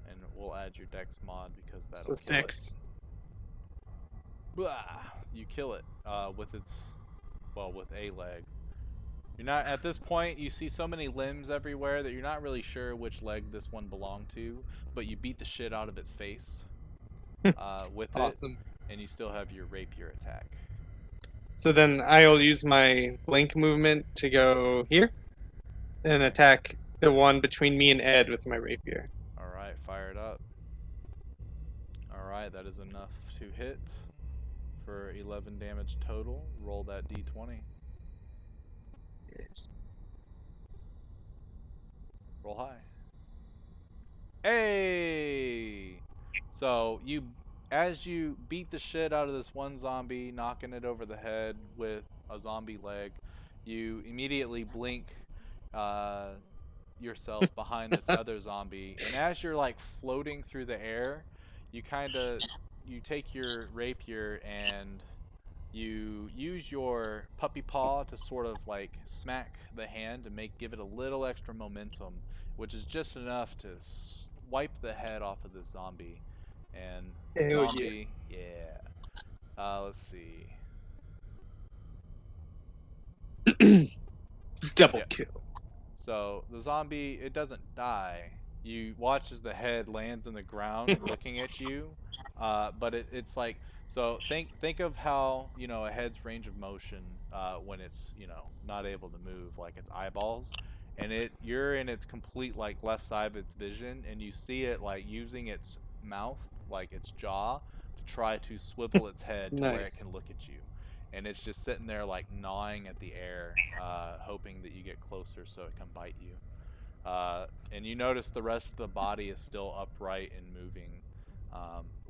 and we'll add your dex mod because that'll So kill 6. it. Blah! You kill it with its, well, with a leg. You're not, at this point, you see so many limbs everywhere that you're not really sure which leg this one belonged to, but you beat the shit out of its face with it, Awesome. and you still have your rapier attack. So then I'll use my blink movement to go here and attack the one between me and Ed with my rapier. Alright, fire it up. Alright, that is enough to hit for 11 damage total. Roll that d20. Yes. Roll high. Hey! So as you beat the shit out of this one zombie, knocking it over the head with a zombie leg, you immediately blink yourself behind this other zombie, and as you're like floating through the air, you take your rapier and you use your puppy paw to sort of like smack the hand to give it a little extra momentum, which is just enough to wipe the head off of this zombie. And the Hell yeah. zombie, yeah. Let's see. Double Yeah. kill. So the zombie, it doesn't die. You watch as the head lands in the ground, looking at you. But it's like, so think of how, you know, a head's range of motion when it's, you know, not able to move, like its eyeballs, and you're in its complete like left side of its vision, and you see it like using its mouth, like its jaw, to try to swivel its head to where it Nice. can look at you. And it's just sitting there like gnawing at the air, hoping that you get closer so it can bite you. And you notice the rest of the body is still upright and moving,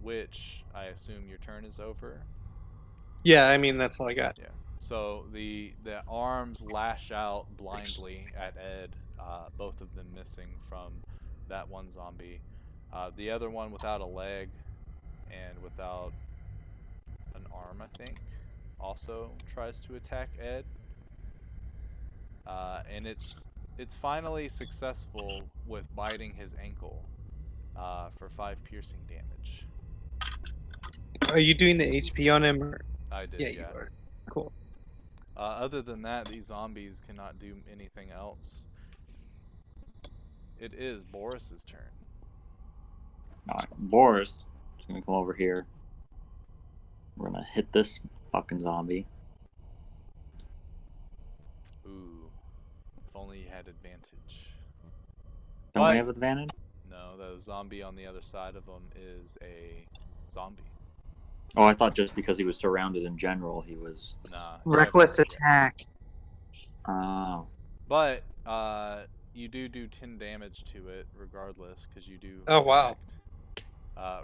which I assume your turn is over. Yeah, I mean that's all I got. Yeah. So the arms lash out blindly at Ed, both of them missing from that one zombie. The other one without a leg and without an arm, I think, also tries to attack Ed. And it's finally successful with biting his ankle for 5 piercing damage. Are you doing the HP on him? Or... I did, Yeah, you yeah. are. Cool. Other than that, these zombies cannot do anything else. It is Boris's turn. Alright, Boris is gonna come over here. We're gonna hit this fucking zombie. Ooh, if only you had advantage. Don't But we have advantage? no, the zombie on the other side of him is a zombie. Oh, I thought just because he was surrounded in general, he was. Nah. Reckless attack. Oh. But you do 10 damage to it regardless, because you do. Oh, wow.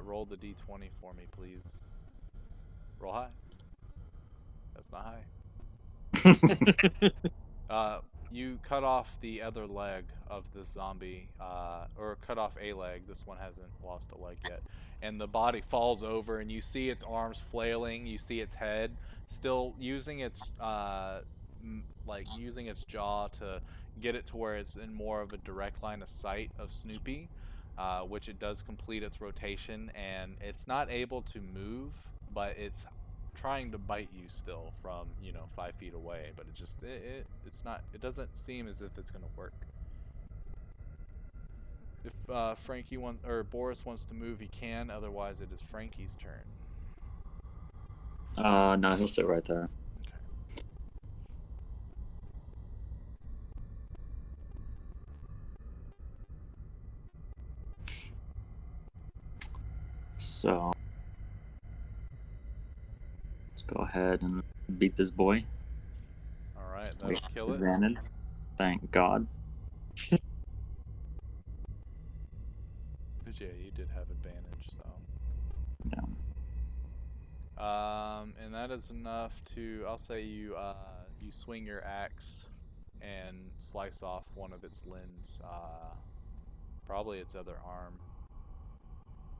Roll the d20 for me, please. Roll high. That's not high. You cut off the other leg of this zombie, or cut off a leg. This one hasn't lost a leg yet. And the body falls over, and you see its arms flailing. You see its head still using its, using its jaw to get it to where it's in more of a direct line of sight of Snoopy, which it does complete its rotation, and it's not able to move, but it's trying to bite you still from 5 feet away, but it doesn't seem as if it's gonna work. If Frankie or Boris wants to move, he can. Otherwise, it is Frankie's turn. No, he'll sit right there. Okay. So let's go ahead and beat this boy. All right, We that'll have kill it. advantage. Thank God. Cause yeah, you did have advantage, so. Yeah. And that is enough to. I'll say you swing your axe and slice off one of its limbs. Probably its other arm.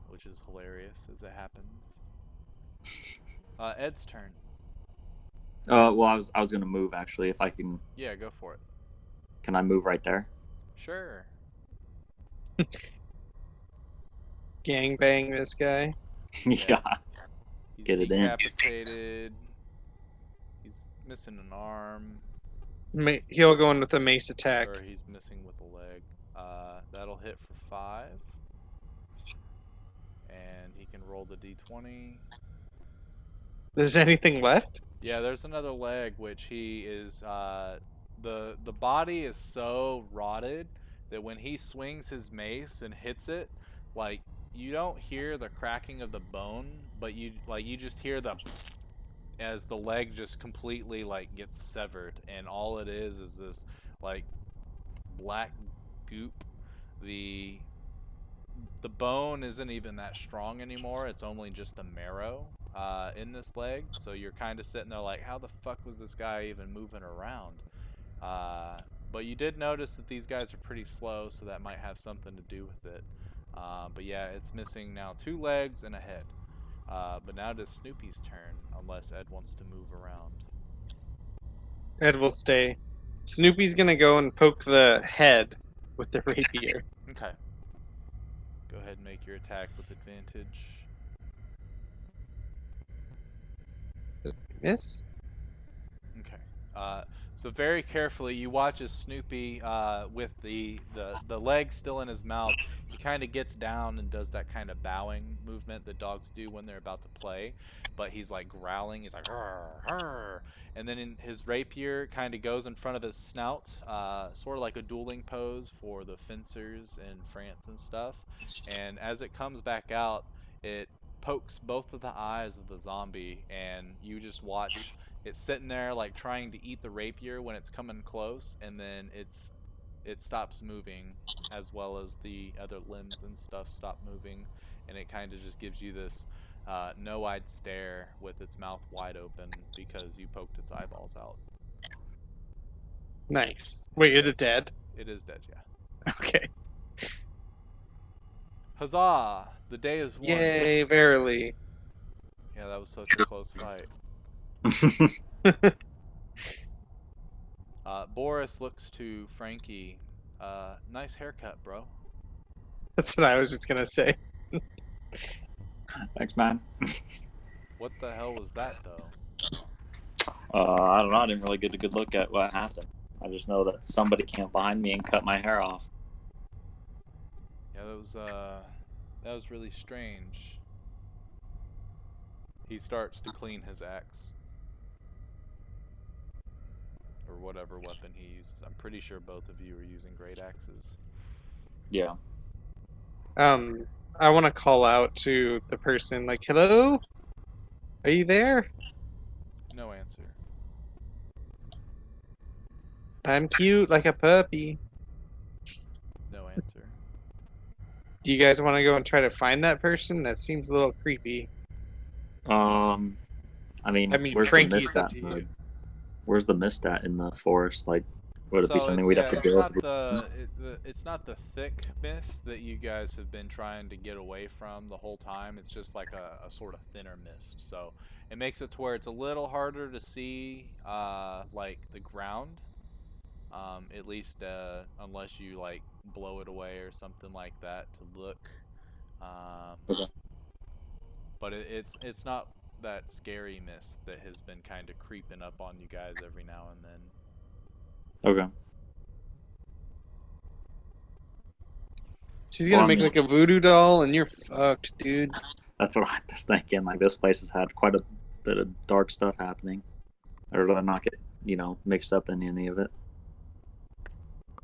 which is hilarious as it happens. Ed's turn. Well, I was gonna move actually. If I can, Yeah, go for it. can I move right there? Sure. Gangbang this guy. Yeah. He's Get it in. decapitated. He's missing an arm, He'll go in with a mace attack. or he's missing with a leg. That'll hit for 5. And he can roll the d20. There's anything left? Yeah, there's another leg, which he is. The body is so rotted that when he swings his mace and hits it, like you don't hear the cracking of the bone, but you just hear the as the leg just completely like gets severed, and all it is this like black goop. The the bone isn't even that strong anymore. It's only just the marrow in this leg. So you're kind of sitting there like, how the fuck was this guy even moving around? But you did notice that these guys are pretty slow, so that might have something to do with it. But yeah, it's missing now 2 legs and a head. But now it is Snoopy's turn, unless Ed wants to move around. Ed will stay. Snoopy's gonna go and poke the head with the rapier. Okay. Go ahead and make your attack with advantage. Miss? Okay. So very carefully, you watch as Snoopy, with the leg still in his mouth, he kind of gets down and does that kind of bowing movement that dogs do when they're about to play. But he's like growling. He's like, "Arr, arr." And then his rapier kind of goes in front of his snout, sort of like a dueling pose for the fencers in France and stuff. And as it comes back out, it pokes both of the eyes of the zombie, and you just watch it's sitting there like trying to eat the rapier when it's coming close, and then it stops moving, as well as the other limbs and stuff stop moving, and it kind of just gives you this no-eyed stare with its mouth wide open because you poked its eyeballs out. Nice. Wait, is it dead? It is dead, yeah. Okay. Huzzah! The day is won. Yay, verily. Yeah, that was such a close fight. Boris looks to Frankie. Nice haircut, bro. That's what I was just gonna say. Thanks, man. What the hell was that, though? I don't know. I didn't really get a good look at what happened. I just know that somebody came behind me and cut my hair off. Yeah, that was really strange. He starts to clean his axe. Or whatever weapon he uses. I'm pretty sure both of you are using great axes. Yeah. I want to call out to the person, like, hello? Are you there? No answer. I'm cute like a puppy. No answer. Do you guys want to go and try to find that person? That seems a little creepy. I mean, where's Frankie's the up mist to at? you. Where's the mist at in the forest? Like, would it be So something it's we'd have to it's build? not it's not the thick mist that you guys have been trying to get away from the whole time. It's just like a sort of thinner mist. So it makes it to where it's a little harder to see like the ground. At least unless you like blow it away or something like that to look. Okay. But it's not that scary mist that has been kind of creeping up on you guys every now and then. Okay. She's gonna Well, I make mean, like a voodoo doll, and you're fucked, dude. that's what I was thinking. Like, this place has had quite a bit of dark stuff happening. Or do I not get, mixed up in any of it?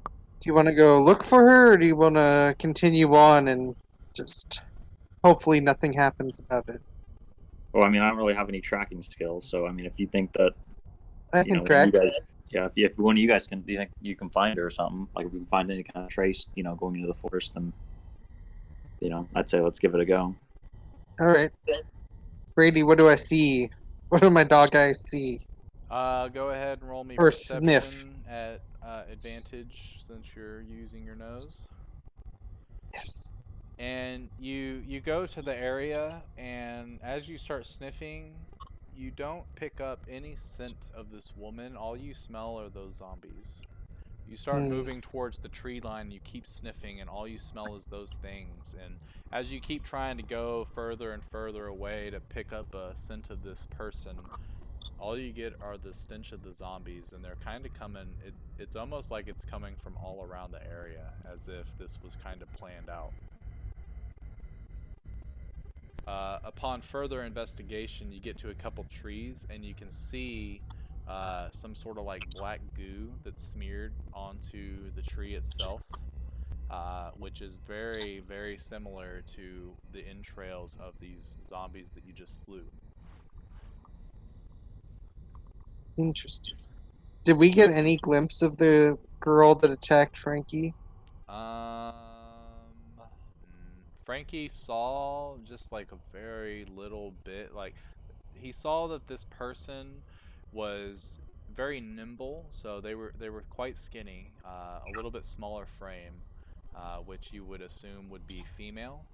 Do you want to go look for her, or do you want to continue on and just hopefully nothing happens about it? Well, I mean, I don't really have any tracking skills, so I mean, if you think that, I can one of track. you guys, yeah, if one of you guys do you think you can find her or something, like if we can find any kind of trace, going into the forest, then, I'd say let's give it a go. All right, Brady. What do I see? What do my dog eyes see? Go ahead and roll me Or perception sniff. at advantage since you're using your nose. Yes. And you go to the area, and as you start sniffing, you don't pick up any scent of this woman. All you smell are those zombies. You start Hmm. moving towards the tree line, you keep sniffing, and all you smell is those things. And as you keep trying to go further and further away to pick up a scent of this person, all you get are the stench of the zombies, and they're kind of coming. It's almost like it's coming from all around the area, as if this was kind of planned out. Upon further investigation, you get to a couple trees, and you can see some sort of like black goo that's smeared onto the tree itself, which is very, very similar to the entrails of these zombies that you just slew. Interesting. Did we get any glimpse of the girl that attacked Frankie? Frankie saw just like a very little bit. Like he saw that this person was very nimble, so they were quite skinny, a little bit smaller frame, which you would assume would be female.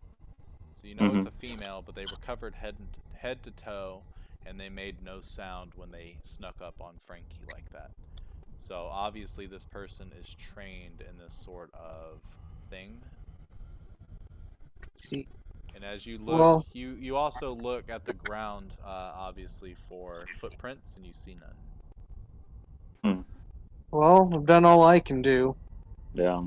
So you know it's Mm-hmm. a female, but they were covered head to toe, and they made no sound when they snuck up on Frankie like that. So obviously this person is trained in this sort of thing. Let's see. And as you look, Well, you also look at the ground, obviously for footprints, and you see none. Hmm. well, I've done all I can do. Yeah.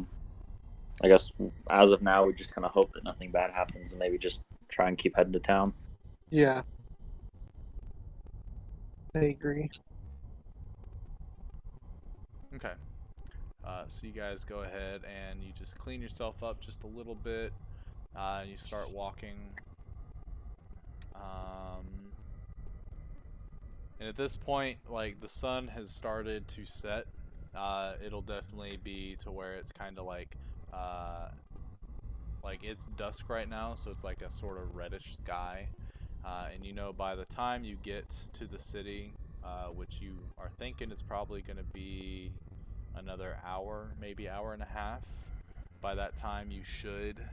I guess as of now, we just kind of hope that nothing bad happens, and maybe just try and keep heading to town. Yeah, I agree. Okay. So you guys go ahead and you just clean yourself up just a little bit. You start walking. Um, and at this point, like the sun has started to set. It'll definitely be to where it's kind of uh, like it's dusk right now, so it's like a sort of reddish sky. And you know, by the time you get to the city, which you are thinking it's probably going to be another hour, maybe hour and a half, by that time you should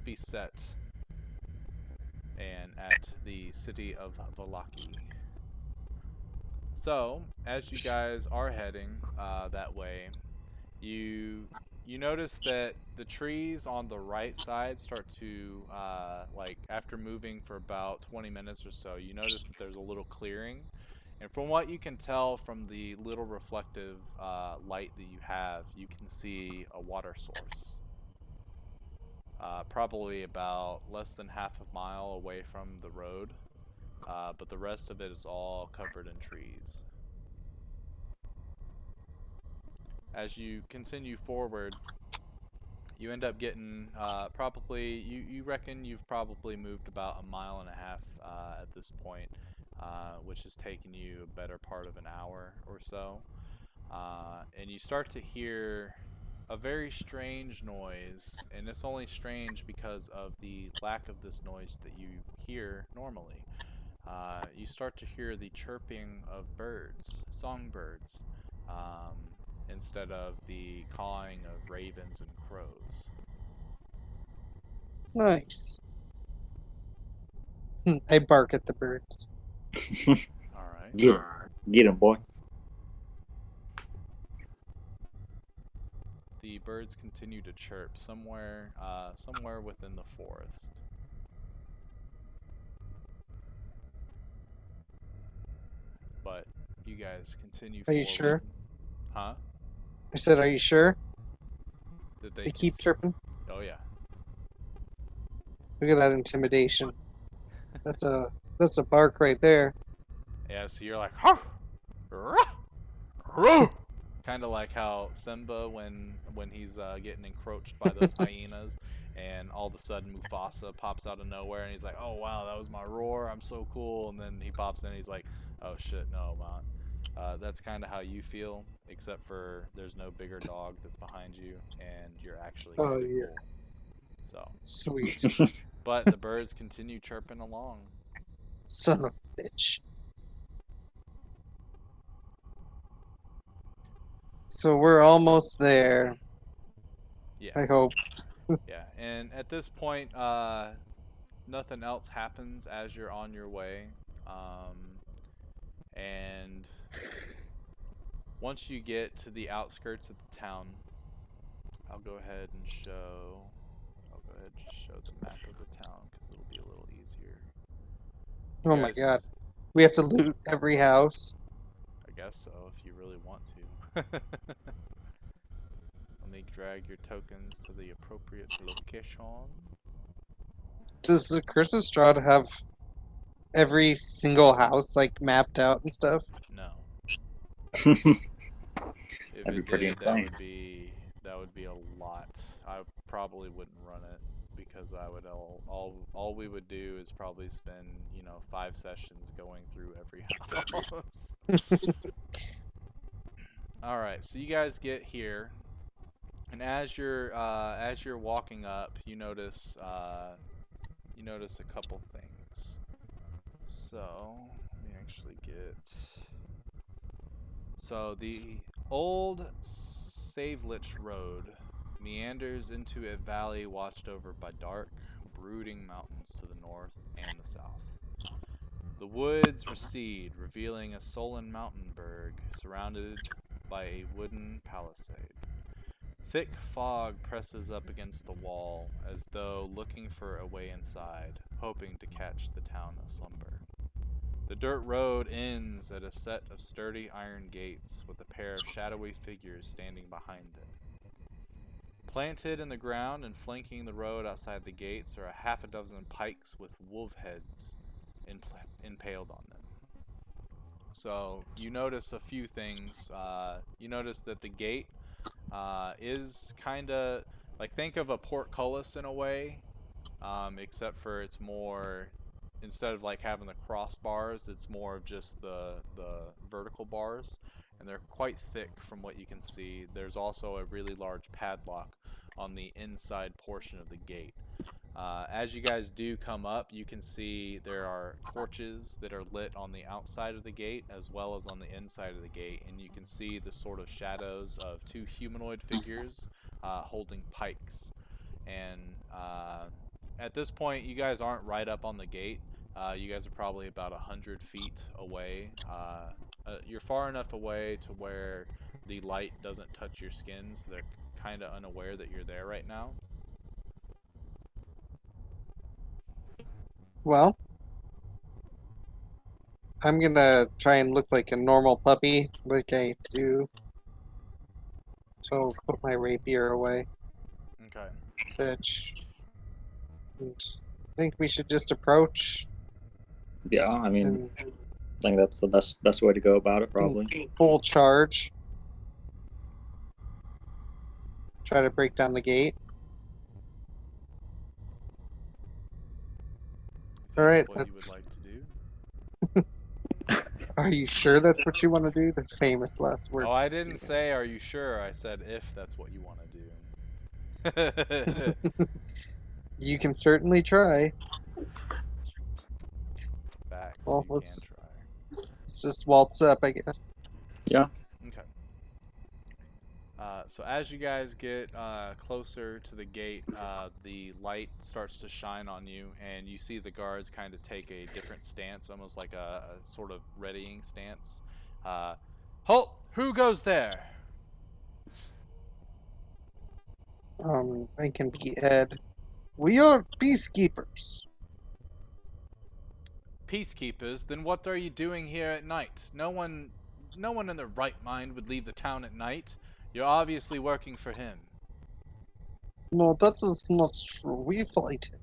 be set and at the city of Valaki. So, as you guys are heading that way, you you notice that the trees on the right side start to like after moving for about 20 minutes or so, you notice that there's a little clearing, and from what you can tell from the little reflective light that you have, you can see a water source, probably about less than half a mile away from the road, but the rest of it is all covered in trees. As you continue forward, you end up getting probably you reckon you've probably moved about a mile and a half at this point, which has taken you a better part of an hour or so, and you start to hear a very strange noise, and it's only strange because of the lack of this noise that you hear normally. You start to hear the chirping of birds, songbirds, um, instead of the cawing of ravens and crows. Nice. I bark at the birds. All right. Get, get him, boy. The birds continue to chirp somewhere within the forest. But you guys continue Are you forward. sure? Huh? I said, are you sure? Did They keep chirping. Oh yeah. Look at that intimidation. That's a that's a bark right there. Yeah. So you're like, huh, rah, rah. Kind of like how Simba when he's getting encroached by those hyenas, and all of a sudden Mufasa pops out of nowhere, and he's like, "Oh wow, that was my roar! I'm so cool!" And then he pops in, and he's like, "Oh shit, no, I'm not." That's kind of how you feel, except for there's no bigger dog that's behind you, and you're actually Oh kind of yeah, cool. So, sweet but the birds continue chirping along. son of a bitch. So we're almost there. Yeah. I hope. Yeah, and at this point, nothing else happens as you're on your way. And once you get to the outskirts of the town, I'll go ahead and show. I'll go ahead and just show the map of the town because it'll be a little easier. You Oh my guys, god. We have to loot every house. I guess so if you really want to. Let me drag your tokens to the appropriate location. Does the Curse of Strahd have every single house like mapped out and stuff? No. If That'd be it pretty did, that insane. would be a lot. I probably wouldn't run it because I would all we would do is probably spend 5 sessions going through every house. All right, so you guys get here, and as you're walking up, you notice a couple things. So let me actually get. So the old Savelich Road meanders into a valley watched over by dark, brooding mountains to the north and the south. The woods recede, revealing a sullen mountain berg surrounded by a wooden palisade. Thick fog presses up against the wall, as though looking for a way inside, hoping to catch the town aslumber. The dirt road ends at a set of sturdy iron gates with a pair of shadowy figures standing behind them. Planted in the ground and flanking the road outside the gates are a half a dozen pikes with wolf heads impaled on them. So you notice a few things. You notice that the gate is kind of like, think of a portcullis in a way, except for it's more, instead of like having the crossbars, it's more of just the vertical bars, and they're quite thick from what you can see. There's also a really large padlock on the inside portion of the gate. As you guys do come up, you can see there are torches that are lit on the outside of the gate as well as on the inside of the gate, and you can see the sort of shadows of two humanoid figures holding pikes. And at this point, you guys aren't right up on the gate. You guys are probably about 100 feet away. You're far enough away to where the light doesn't touch your skin, so they're kind of unaware that you're there right now. Well, I'm gonna try and look like a normal puppy, like I do. So I'll put my rapier away. Okay. Such. And I think we should just approach Yeah, I mean, and I think that's the best way to go about it, probably. full charge. Try to break down the gate. If All that's right. what you would like to do. Are you sure that's what you want to do? The famous last words. Oh, I didn't say, are you sure? I said, if that's what you want to do. You can certainly try. Facts, Well, you can let's try. just waltz up, I guess. Yeah. Okay. So as you guys get closer to the gate, the light starts to shine on you, and you see the guards kind of take a different stance, almost like a sort of readying stance. Halt! Who goes there? I can be Ed. We are peacekeepers. Peacekeepers? Then what are you doing here at night? No one in their right mind would leave the town at night. You're obviously working for him. No, that is not true. We fight him.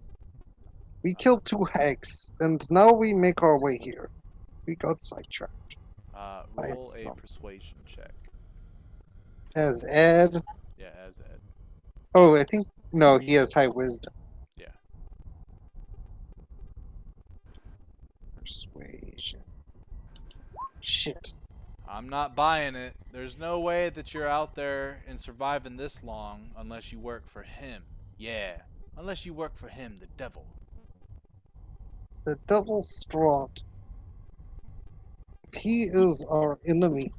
We killed 2 hags, and now we make our way here. We got sidetracked. Roll a persuasion check. As Ed. Yeah, as Ed. Oh, I think. No, he has high wisdom. Yeah. Persuasion. Shit. I'm not buying it. There's no way that you're out there and surviving this long unless you work for him. Yeah, unless you work for him, the devil. The devil's Strahd. He is our enemy.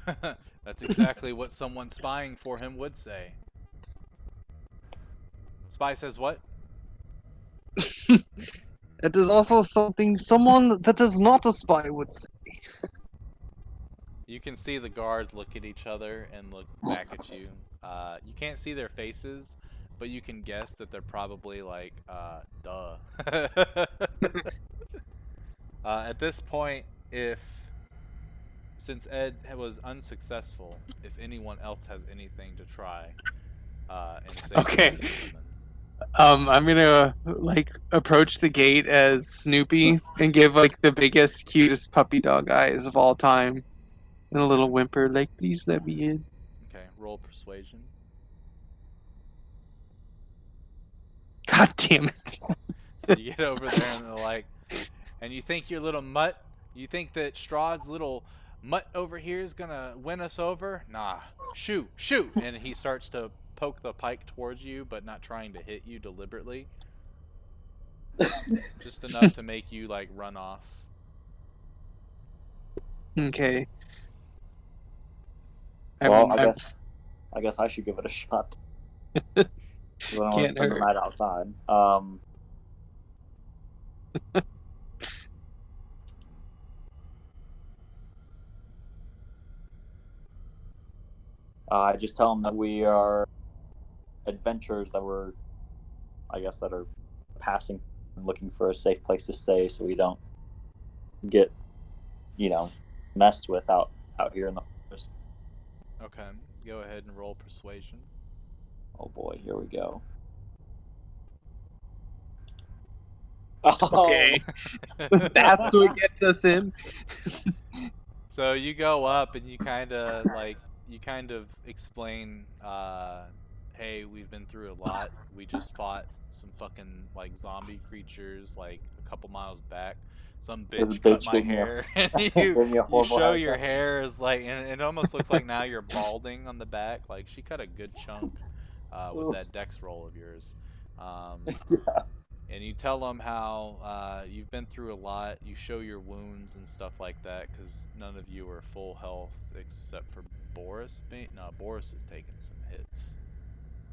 That's exactly what someone spying for him would say. Spy says what? It is also something someone that is not a spy would say. You can see the guards look at each other and look back at you. You can't see their faces, but you can guess that they're probably like, duh. At this point, since Ed was unsuccessful, if anyone else has anything to try, and save Okay. this gentleman. I'm gonna like approach the gate as Snoopy and give like the biggest, cutest puppy dog eyes of all time, and a little whimper, like, "Please let me in." Okay, roll persuasion. God damn it! So you get over there and they're like, and you think your little mutt, you think that Strahd's little mutt over here is gonna win us over? Nah, shoot, shoot! And he starts to poke the pike towards you, but not trying to hit you deliberately. Just enough to make you like run off. Okay. Well, I'm I guess I should give it a shot. I don't want to Can't spend the hurt. night outside. I just tell them that we are adventurers that were, I guess, that are passing and looking for a safe place to stay, so we don't get, messed with out here in the forest. Okay, go ahead and roll persuasion. Oh boy, here we go. Okay. That's what gets us in. So you go up and you kind of explain, hey, we've been through a lot. We just fought some fucking like zombie creatures like a couple miles back. Some This bitch cut bitch my gave me a hair, and gave me a you horrible show your haircut. hair is like, and it almost looks like now you're balding on the back. Like she cut a good chunk with Oof. that dex roll of yours. Um, Yeah. and you tell them how you've been through a lot. You show your wounds and stuff like that because none of you are full health except for Boris. No, Boris is taking some hits.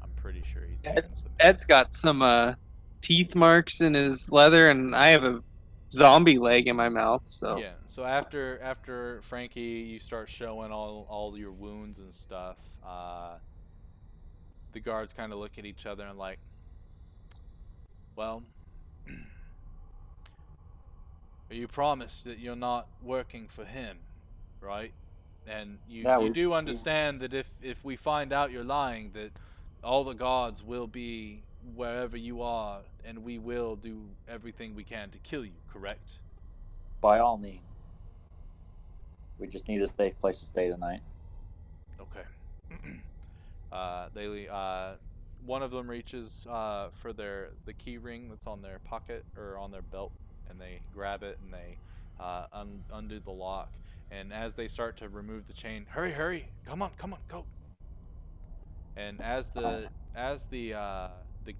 I'm pretty sure he's taking some Ed's hits. got some teeth marks in his leather, and I have a zombie leg in my mouth. So Yeah. So after Frankie, you start showing all your wounds and stuff. The guards kind of look at each other and like, well, you promised that you're not working for him, right? And Yeah, you do understand that if we find out you're lying, that all the gods will be wherever you are, and we will do everything we can to kill you, correct? by all means. We just need a safe place to stay tonight. Okay. They one of them reaches for the key ring that's on their pocket or on their belt, and they grab it and they undo the lock. And as they start to remove the chain, hurry, hurry, come on, go! And as the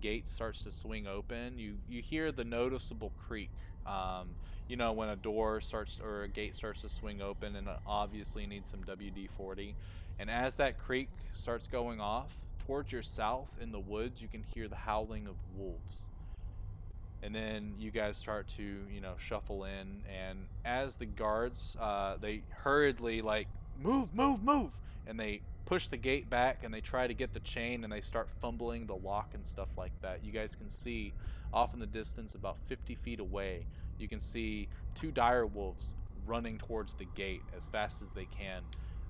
gate starts to swing open, you hear the noticeable creak. When a door starts or a gate starts to swing open, and it obviously needs some WD-40. And as that creak starts going off towards your south in the woods, you can hear the howling of wolves. And then you guys start to shuffle in, and as the guards they hurriedly like move, and they push the gate back and they try to get the chain and they start fumbling the lock and stuff like that. You guys can see off in the distance about 50 feet away, you can see two dire wolves running towards the gate as fast as they can.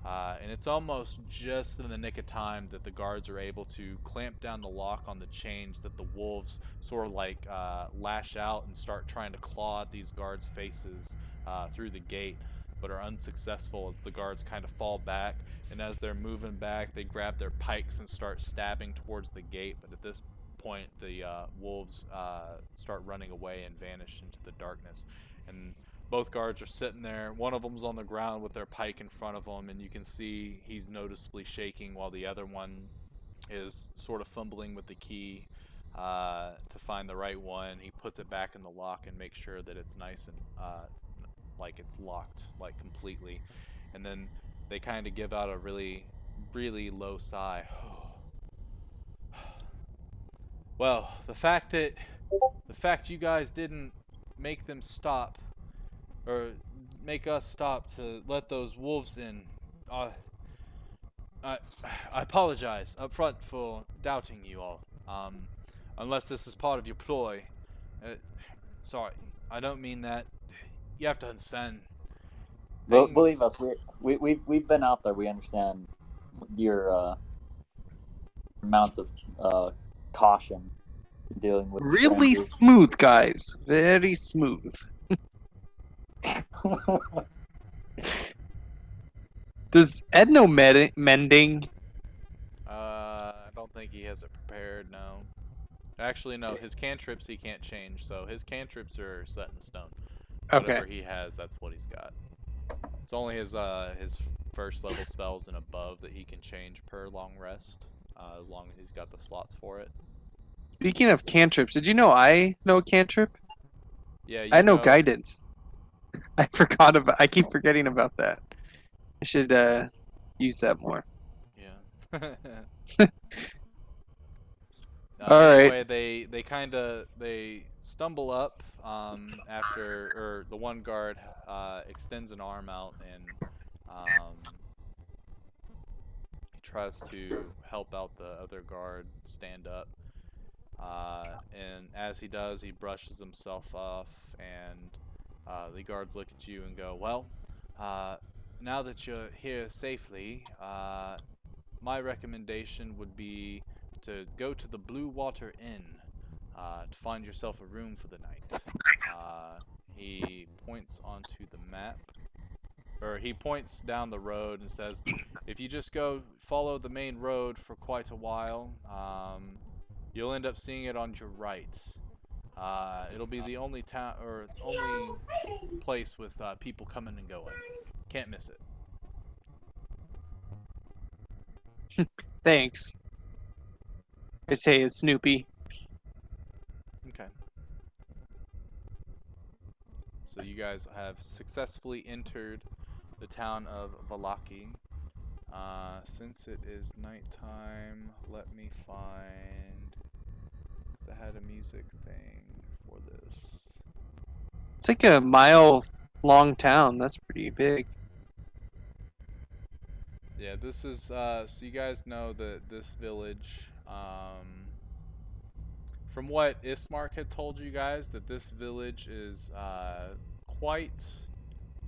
And it's almost just in the nick of time that the guards are able to clamp down the lock on the chains, that the wolves sort of like lash out and start trying to claw at these guards' faces through the gate, but are unsuccessful as the guards kind of fall back. And as they're moving back, they grab their pikes and start stabbing towards the gate. But at this point, the wolves start running away and vanish into the darkness. And both guards are sitting there. One of them's on the ground with their pike in front of him, and you can see he's noticeably shaking, while the other one is sort of fumbling with the key to find the right one. He puts it back in the lock and makes sure that it's nice and like it's locked like completely. And then they kind of give out a really, really low sigh. Well, the fact you guys didn't make them stop, or make us stop to let those wolves in, uh, I I apologize up front for doubting you all. Unless this is part of your ploy. Uh, sorry, I don't mean that. You have to understand. Believe Things. us, we've been out there. We understand your amount of caution dealing with Really strangers. smooth, guys. Very smooth. Does Ed know mending? I don't think he has it prepared. No. Actually, no. His cantrips he can't change, so his cantrips are set in stone. Okay. Whatever he has, that's what he's got. It's only his first level spells and above that he can change per long rest, as long as he's got the slots for it. Speaking of cantrips, did you know I know a cantrip? Yeah, I you know know. guidance. I forgot about. I keep forgetting about that. I should use that more. Yeah. All right. Anyway, they stumble up after, or the one guard extends an arm out and um, he tries to help out the other guard stand up. And as he does, he brushes himself off, and the guards look at you and go, "Well, uh, now that you're here safely, my recommendation would be to go to the Blue Water Inn to find yourself a room for the night." He points onto the map, or he points down the road and says, "If you just go follow the main road for quite a while, you'll end up seeing it on your right. It'll be the only town or only place with people coming and going. Can't miss it." Thanks. I say it's Snoopy. Okay. So you guys have successfully entered the town of Valaki. Since it is nighttime, let me find. Cause I had a music thing for this. It's like a mile-long town. That's pretty big. Yeah, this is. So you guys know that this village. From what Ismark had told you guys, that this village is quite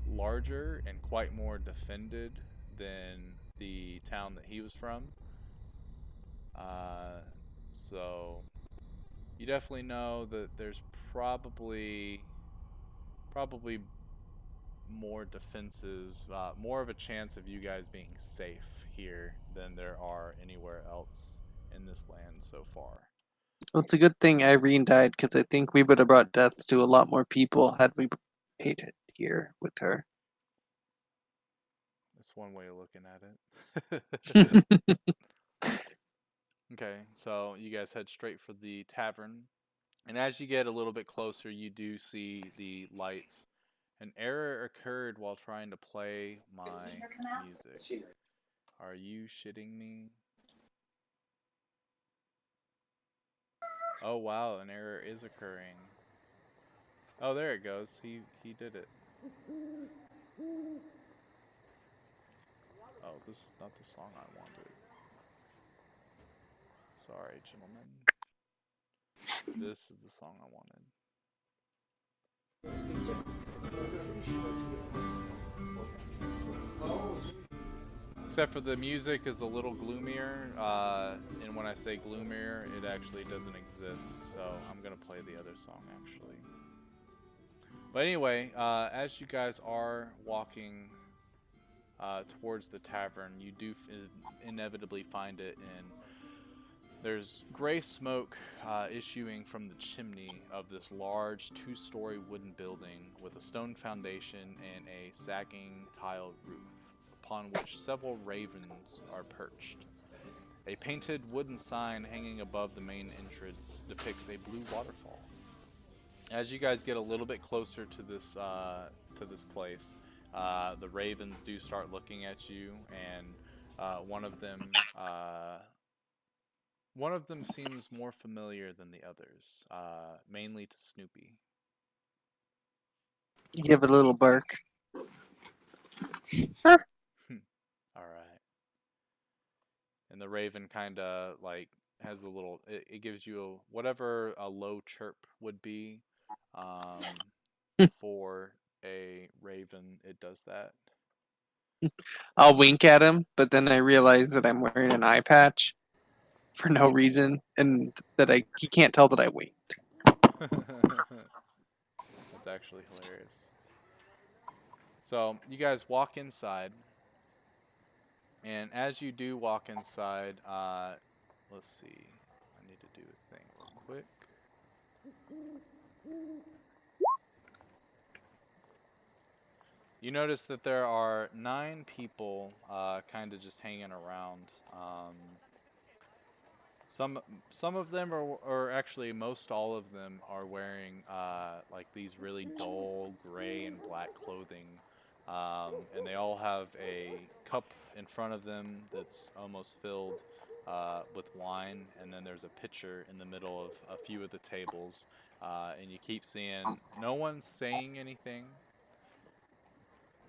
larger and quite more defended than the town that he was from. Uh, so you definitely know that there's probably more defenses, more of a chance of you guys being safe here than there are anywhere else in this land so far. Well, it's a good thing Irene died because I think we would have brought death to a lot more people had we made it here with her. That's one way of looking at it. Okay, so you guys head straight for the tavern. And as you get a little bit closer, you do see the lights. An error occurred while trying to play my music. Are you shitting me? Oh wow, an error is occurring. Oh, there it goes. He did it. Oh, this is not the song I wanted. Sorry, gentlemen. This is the song I wanted. Except for the music is a little gloomier, and when I say gloomier, it actually doesn't exist, so I'm gonna play the other song actually. But anyway, as you guys are walking towards the tavern, you do inevitably find it, and there's gray smoke issuing from the chimney of this large two-story wooden building with a stone foundation and a sagging tile roof, upon which several ravens are perched. A painted wooden sign hanging above the main entrance depicts a blue waterfall. As you guys get a little bit closer to this place, the ravens do start looking at you, and one of them One of them seems more familiar than the others, mainly to Snoopy. You give it a little bark. All right. And the raven kind of like has a little. It gives you whatever a low chirp would be, for a raven. It does that. I'll wink at him, but then I realize that I'm wearing an eye patch for no reason, and that he can't tell that I winked. That's actually hilarious. So you guys walk inside, and as you do walk inside, let's see. I need to do a thing real quick. You notice that there are 9 people, kind of just hanging around. Some some of them are, or actually most all of them are wearing like these really dull gray and black clothing, and they all have a cup in front of them that's almost filled with wine, and then there's a pitcher in the middle of a few of the tables, and you keep seeing no one's saying anything,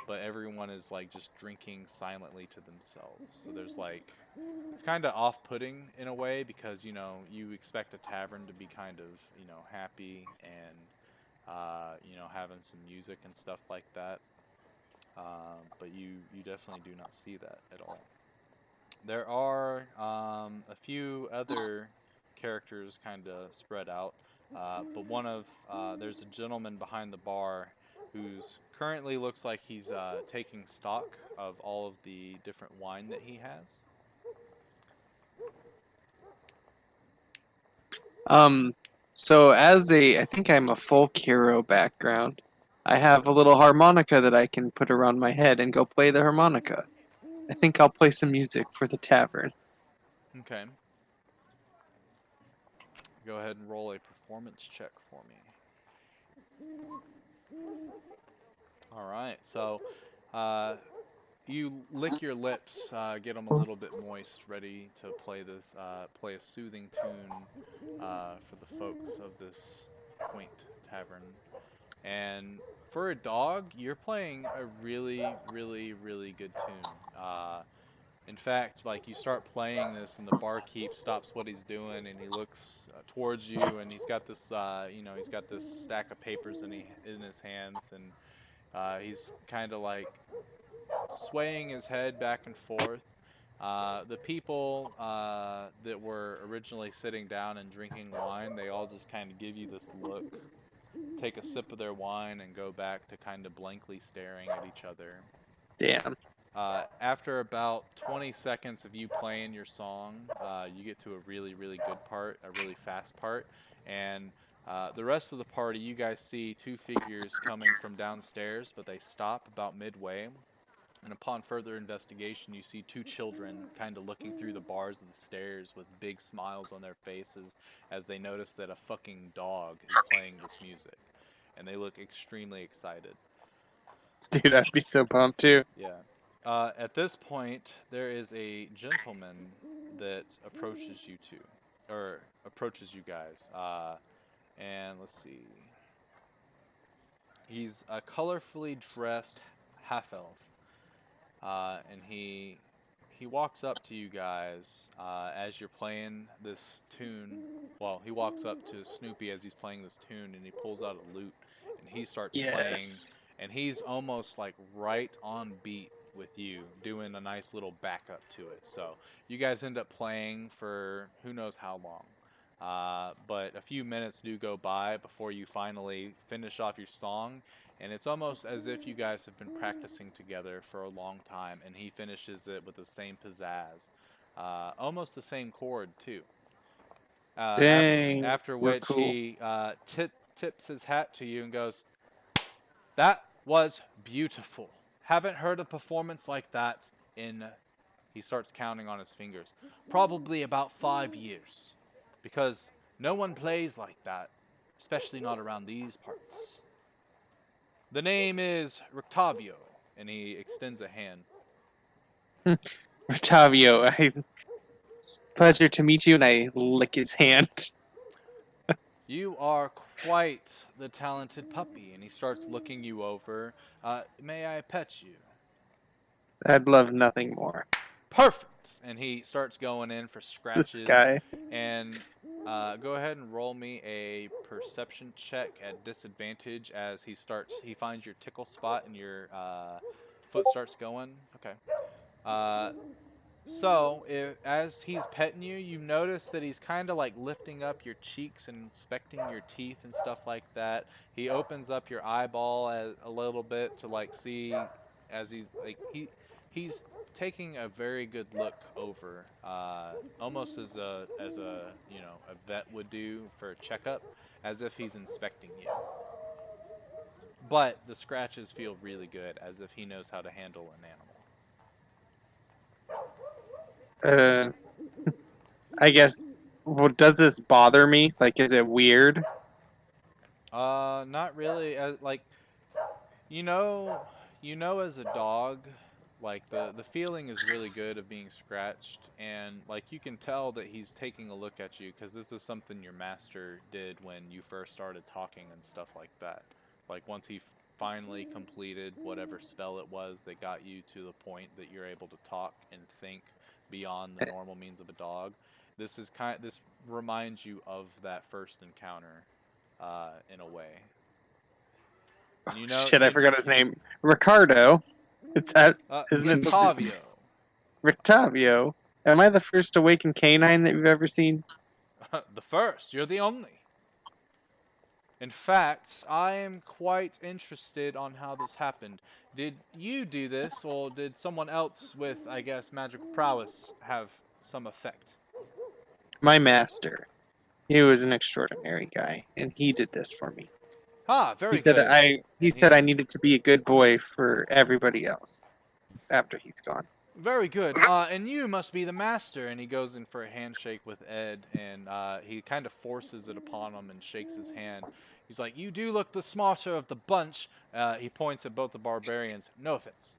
but everyone is like just drinking silently to themselves. So there's like it's kind of off-putting in a way because you expect a tavern to be kind of happy and having some music and stuff like that, but you definitely do not see that at all. There are a few other characters kind of spread out, but there's a gentleman behind the bar who's currently looks like he's taking stock of all of the different wine that he has. Um, so I think I'm a folk hero background. I have a little harmonica that I can put around my head and go play the harmonica. I think I'll play some music for the tavern. Okay. Go ahead and roll a performance check for me. All right. So, you lick your lips, get them a little bit moist, ready to play a soothing tune for the folks of this quaint tavern. And for a dog, you're playing a really, really, really good tune. In fact, like you start playing this, and the barkeep stops what he's doing, and he looks towards you, and he's got this stack of papers in his hands, and he's kind of like swaying his head back and forth. The people that were originally sitting down and drinking wine, they all just kind of give you this look, take a sip of their wine, and go back to kind of blankly staring at each other. Damn. After about 20 seconds of you playing your song, you get to a really, really good part, a really fast part, and the rest of the party, you guys see 2 figures coming from downstairs, but they stop about midway. And upon further investigation, you see 2 children kind of looking through the bars of the stairs with big smiles on their faces as they notice that a fucking dog is playing this music. And they look extremely excited. Dude, I'd be so pumped too. Yeah. At this point, there is a gentleman that approaches you two, or approaches you guys. And let's see. He's a colorfully dressed half elf, and he walks up to you guys as you're playing this tune. Well, he walks up to Snoopy as he's playing this tune, and he pulls out a lute, and he starts playing, Yes. and he's almost like right on beat with you, doing a nice little backup to it. So you guys end up playing for who knows how long. But a few minutes do go by before you finally finish off your song, and it's almost as if you guys have been practicing together for a long time, and he finishes it with the same pizzazz, almost the same chord too. Dang, After you're which cool. he tips his hat to you and goes, "That was beautiful. Haven't heard a performance like that in," he starts counting on his fingers, "probably about 5 years. Because no one plays like that, especially not around these parts. The name is Rictavio," and he extends a hand. Octavio, It's a pleasure to meet you, and I lick his hand. You are quite the talented puppy. And he starts looking you over. May I pet you? I'd love nothing more. Perfect. And he starts going in for This scratches. guy. And go ahead and roll me a perception check at disadvantage as he finds your tickle spot and your foot starts going. Okay. So, as he's petting you, you notice that he's kind of like lifting up your cheeks and inspecting your teeth and stuff like that. He opens up your eyeball a little bit to like see as he's taking a very good look over, almost as a a vet would do for a checkup, as if he's inspecting you. But the scratches feel really good, as if he knows how to handle an animal. I guess. Well, does this bother me? Like, is it weird? Not really. Like you know, as a dog, like the feeling is really good of being scratched, and like you can tell that he's taking a look at you because this is something your master did when you first started talking and stuff like that. Like once he finally completed whatever spell it was that got you to the point that you're able to talk and think beyond the normal means of a dog. This reminds you of that first encounter, in a way. And you know, Shit, I forgot his name. Ricardo. It's that, isn't it? Rictavio. Rictavio. Am I the first awakened canine that you've ever seen? The first. You're the only. In fact, I am quite interested on how this happened. Did you do this, or did someone else with, I guess, magical prowess have some effect? My master. He was an extraordinary guy, and he did this for me. Ah, He very said good. he And said I he, needed to be a good boy for everybody else after he's gone. Very good. And you must be the master. And he goes in for a handshake with Ed, and he kind of forces it upon him and shakes his hand. He's like, "You do look the smarter of the bunch." He points at both the barbarians. No offense.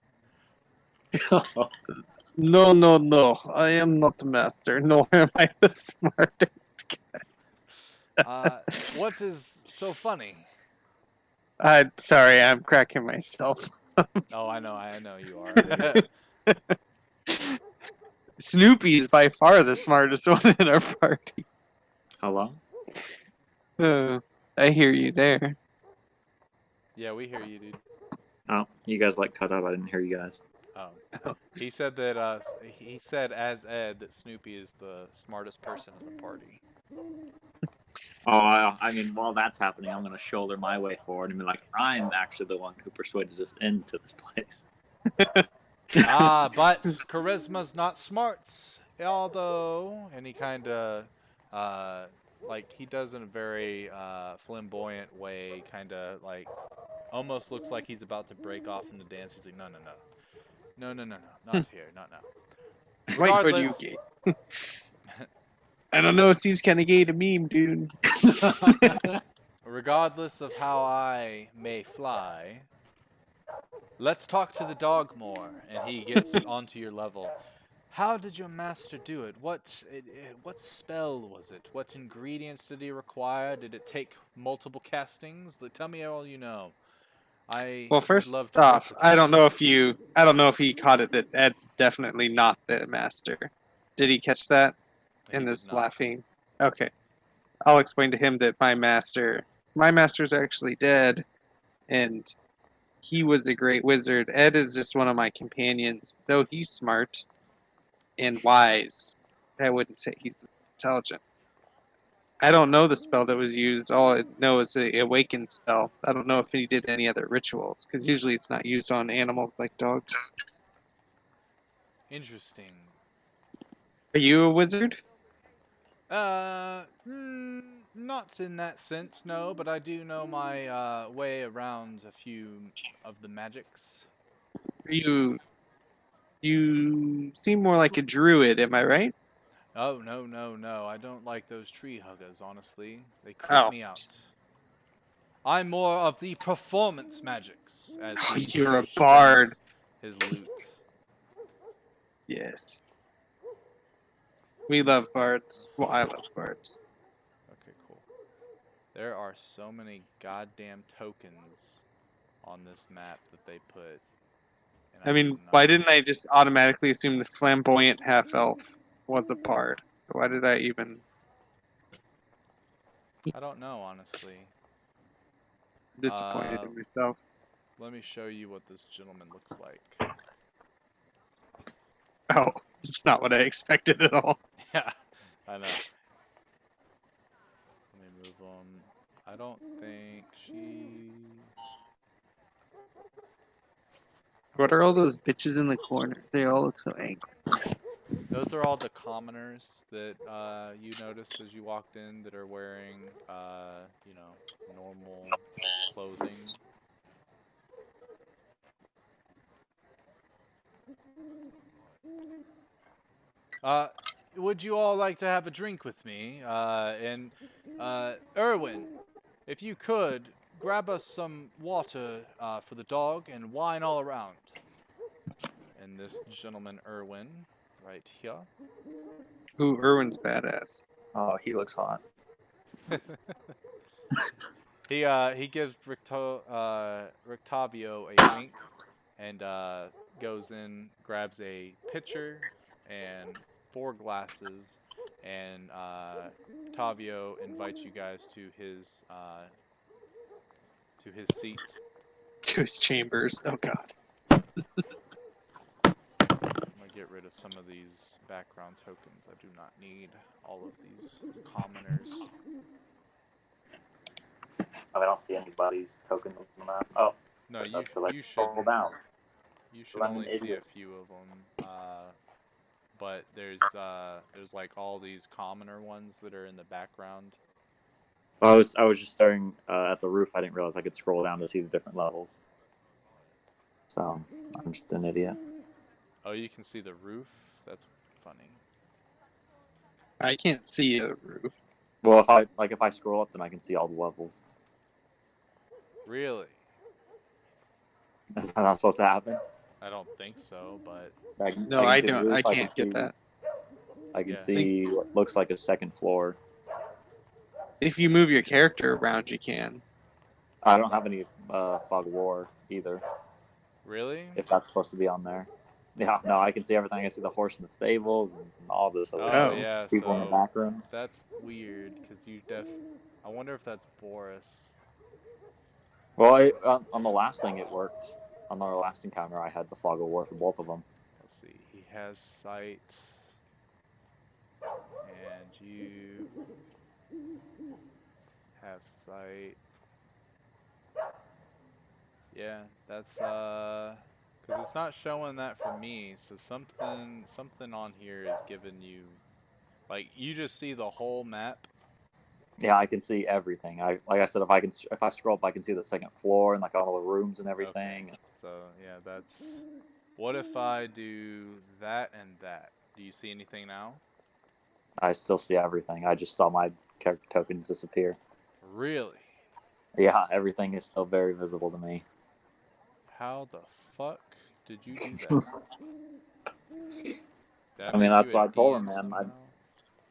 No, no, no. I am not the master. Nor am I the smartest. What is so funny? Sorry, I'm cracking myself. Oh, I know you are. Snoopy is by far the smartest one in our party. Hello? I hear you there. Yeah, we hear you, dude. Oh, you guys like cut out. I didn't hear you guys. He said that he said as Ed that Snoopy is the smartest person in the party. Oh, I mean, while that's happening, I'm going to shoulder my way forward and be like, I'm actually the one who persuaded us into this place. But charisma's not smarts. Although, and he kind of, like, he does in a very flamboyant way, kind of like, almost looks like he's about to break off in the dance. He's like, no, no, no. No, no, no, no. Not here. Not now. Right for you, Regardless, gay. I don't know. It seems kind of gay to meme, dude. regardless of how I may fly, let's talk to the dog more. And he gets onto your level. How did your master do it? What spell was it? What ingredients did he require? Did it take multiple castings? Tell me all you know. I Well, would first love to off, work with I you. don't know if he caught it that Ed's definitely not the master. Did he catch that He in did this not. laughing? Okay, I'll explain to him that my master's actually dead, and he was a great wizard. Ed is just one of my companions, though he's smart and wise. I wouldn't say he's intelligent. I don't know the spell that was used. All I know is the awakened spell. I don't know if he did any other rituals, because usually it's not used on animals like dogs. Interesting. Are you a wizard? Not in that sense, no, but I do know my way around a few of the magics. You seem more like a druid, am I right? Oh, no, no, no. I don't like those tree huggers, honestly. They creep Oh, me out. I'm more of the performance magics, as he you're a bard. strums his lute. Yes. We love bards. Well, I love bards. Okay, cool. There are so many goddamn tokens on this map that they put. And I I do mean, why not. didn't I just automatically assume the flamboyant half-elf was a bard? Why did I even... I don't know, honestly. disappointed in myself? Let me show you what this gentleman looks like. Oh, it's not what I expected at all. Yeah, I know. Let me move on. I don't think she... What are all those bitches in the corner? They all look so angry. Those are all the commoners that you noticed as you walked in that are wearing, you know, normal clothing. Would you all like to have a drink with me? Erwin, if you could, grab us some water for the dog and wine all around. And this gentleman, Erwin, right here. Ooh, Irwin's badass. Oh, he looks hot. He gives Rictavio a wink and goes in, grabs a pitcher and 4 glasses, and Tavio invites you guys to his seat. To his chambers. Oh god. I'm gonna get rid of some of these background tokens. I do not need all of these commoners. I don't see anybody's tokens on the map. Oh, No, that's you should. scroll down. You should I'm an only see a idiot. few of them. But there's like all these commoner ones that are in the background. Well, I was just staring at the roof. I didn't realize I could scroll down to see the different levels. So I'm just an idiot. Oh, you can see the roof? That's funny. I can't see a roof. Well, if I scroll up, then I can see all the levels. Really? That's not supposed to happen. I don't think so, but No, I see the don't. roof, I can't can get see, that. I can Yeah. see what looks like a second floor. If you move your character around, you can. I don't have any fog of war either. really? If that's supposed to be on there. Yeah, no, I can see everything. I see the horse in the stables and all this other Oh, stuff. yeah, People in the so back room. that's weird because I wonder if that's Boris. Well, on the last thing it worked. On the last encounter, I had the fog of war for both of them. Let's see. He has sight. And you have sight. Yeah, that's because it's not showing that for me. So something on here is giving you, like, you just see the whole map. Yeah, I can see everything. Like I said, if I scroll up, I can see the second floor and like all the rooms and everything. Okay. So yeah, that's. What if I do that and that? Do you see anything now? I still see everything. I just saw my character tokens disappear. Really? Yeah, everything is still very visible to me. How the fuck did you do that? Did I mean, make that's you a what I told him, DM man. somehow?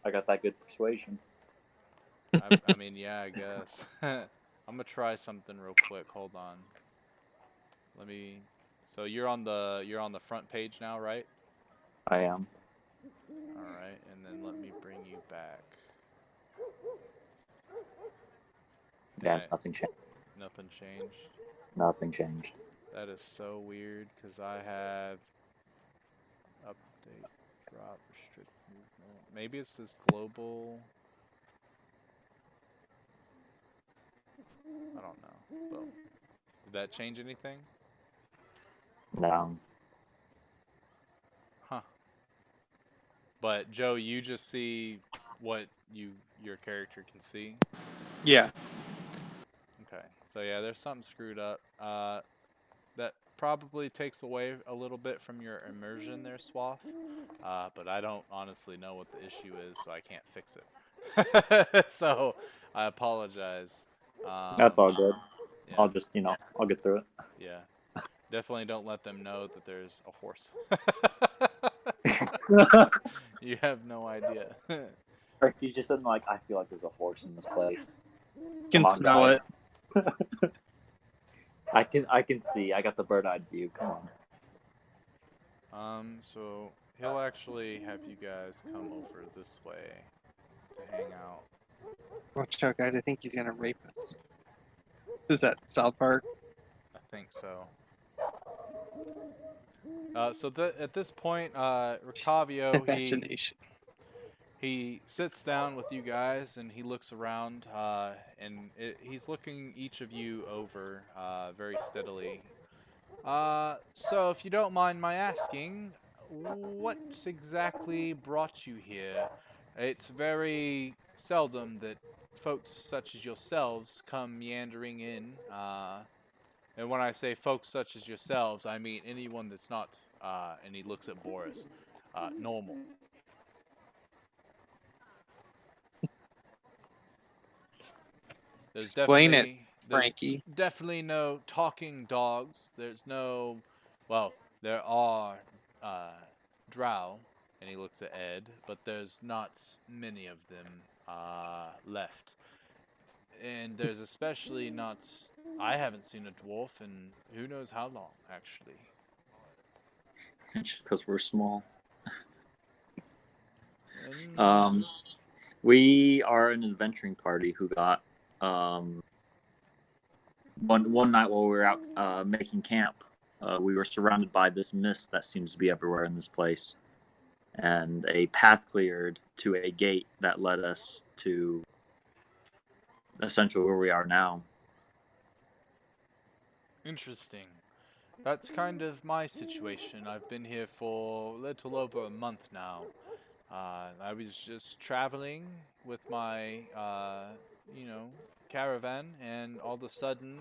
I got that good persuasion. I mean, yeah, I guess. I'm gonna try something real quick. Hold on. Let me. So you're on the front page now, right? I am. All right, and then let me bring you back. Yeah, Alright. nothing changed. Nothing changed. Nothing changed. That is so weird because I have update, drop, restrict movement. Maybe it's this global. I don't know. Boom. Did that change anything? No. Huh. But Joe, you just see what your character can see. Yeah. Okay. So yeah, there's something screwed up. That probably takes away a little bit from your immersion there, Swath. But I don't honestly know what the issue is, so I can't fix it. So I apologize. That's all good. Yeah. I'll just, I'll get through it. Yeah. Definitely don't let them know that there's a horse. You have no idea. Or he's just sitting like, I feel like there's a horse in this place. Can Come on, smell guys. it. I can see. I got the bird-eyed view. Come on. So he'll actually have you guys come over this way to hang out. Watch out, guys. I think he's gonna rape us. Is that South Park? I think so. At this point, Ricavio, Imagination. he sits down with you guys and he looks around, and he's looking each of you over very steadily. So if you don't mind my asking, what exactly brought you here? It's very seldom that folks such as yourselves come meandering in. And when I say folks such as yourselves, I mean anyone that's not, and he looks at Boris, normal. There's Explain it, there's Frankie. definitely no talking dogs. There's no, well, there are drow, and he looks at Ed, but there's not many of them left. And there's especially not, I haven't seen a dwarf in who knows how long, actually. Just because we're small. And We are an adventuring party who got one night while we were out making camp. We were surrounded by this mist that seems to be everywhere in this place, and a path cleared to a gate that led us to essentially where we are now. interesting. That's kind of my situation. I've been here for a little over a month now. I was just traveling with my, caravan, and all of a sudden,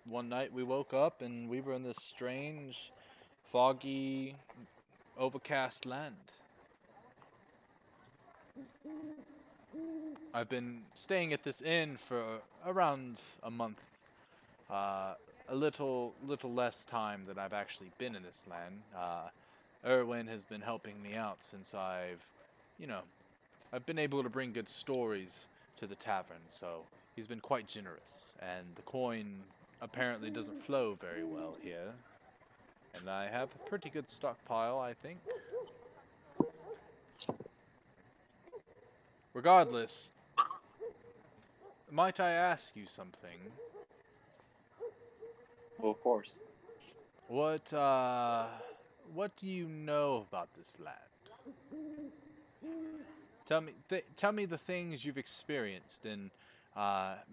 one night we woke up and we were in this strange, foggy, overcast land. I've been staying at this inn for around a month. A little less time than I've actually been in this land. Erwin has been helping me out since you know, I've been able to bring good stories to the tavern, so he's been quite generous. And the coin apparently doesn't flow very well here. And I have a pretty good stockpile, I think. Regardless, might I ask you something? Well, of course. What do you know about this land? Tell me the things you've experienced, and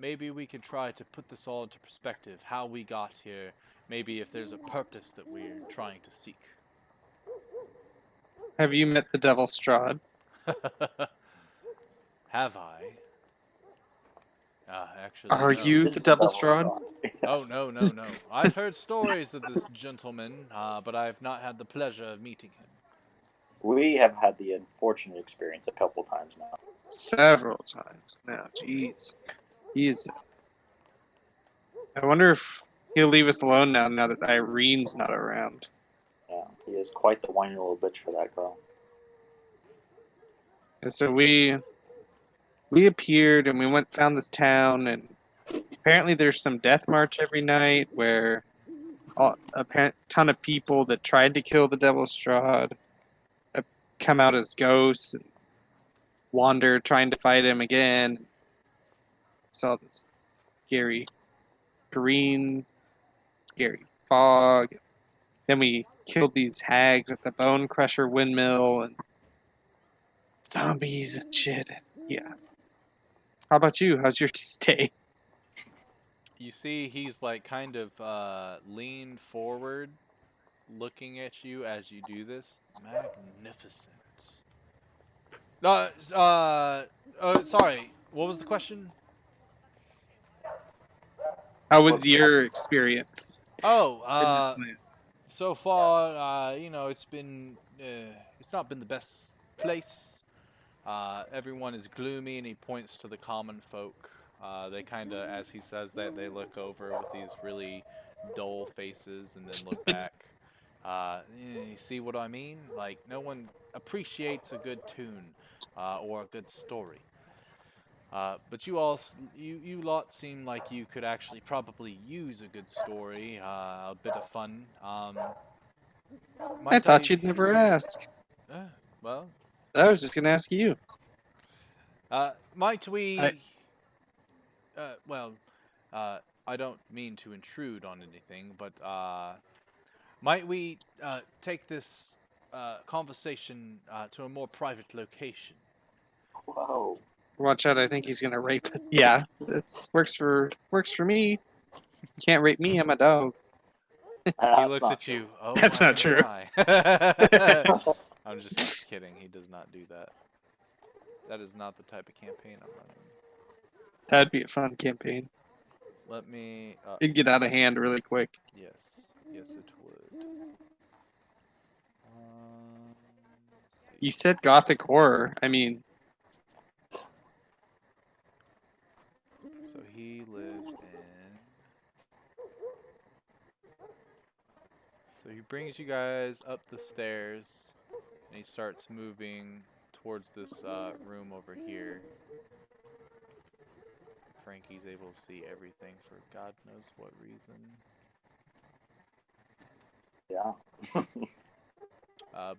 maybe we could try to put this all into perspective. How we got here, maybe if there's a purpose that we're trying to seek. Have you met the Devil Strahd? Have I? Actually, Are no. you the Devil Strahd? Oh, no, no, no. I've heard stories of this gentleman, but I've not had the pleasure of meeting him. We have had the unfortunate experience a couple times now. Several times now. Jeez. He's. I wonder if he'll leave us alone now that Irene's not around. Yeah, he is quite the whiny little bitch for that girl. And so we appeared and we found this town, and apparently there's some death march every night where a ton of people that tried to kill the Devil Strahd come out as ghosts and wander trying to fight him again. Saw this scary scary fog. Then we killed these hags at the Bone Crusher windmill and zombies and shit. Yeah. How about you? How's your stay? You see, he's like kind of leaned forward, looking at you as you do this. Magnificent. Oh, sorry. What was the question? How was your experience Oh, in this land? so far, it's not been the best place. Everyone is gloomy, and he points to the common folk. They kind of, as he says that, they look over with these really dull faces and then look back. You see what I mean? Like, no one appreciates a good tune or a good story. But you all, you lot seem like you could actually probably use a good story, a bit of fun. I Might thought I? you'd never ask. Well, I was just gonna ask you. might I we? Well, I don't mean to intrude on anything, but might we take this conversation to a more private location? Whoa. watch out. I think he's gonna rape. Yeah, that's works for me. Can't rape me. I'm a dog. He That's looks not at true. you. Oh, That's I not can true. try. I'm just kidding. He does not do that. That is not the type of campaign I'm running. That'd be a fun campaign. Let me. It'd get out of hand really quick. Yes, yes, it would. Let's You see. said gothic horror. I mean, So he lives in. So he brings you guys up the stairs, and he starts moving towards this room over here. Frankie's able to see everything for God knows what reason. Yeah.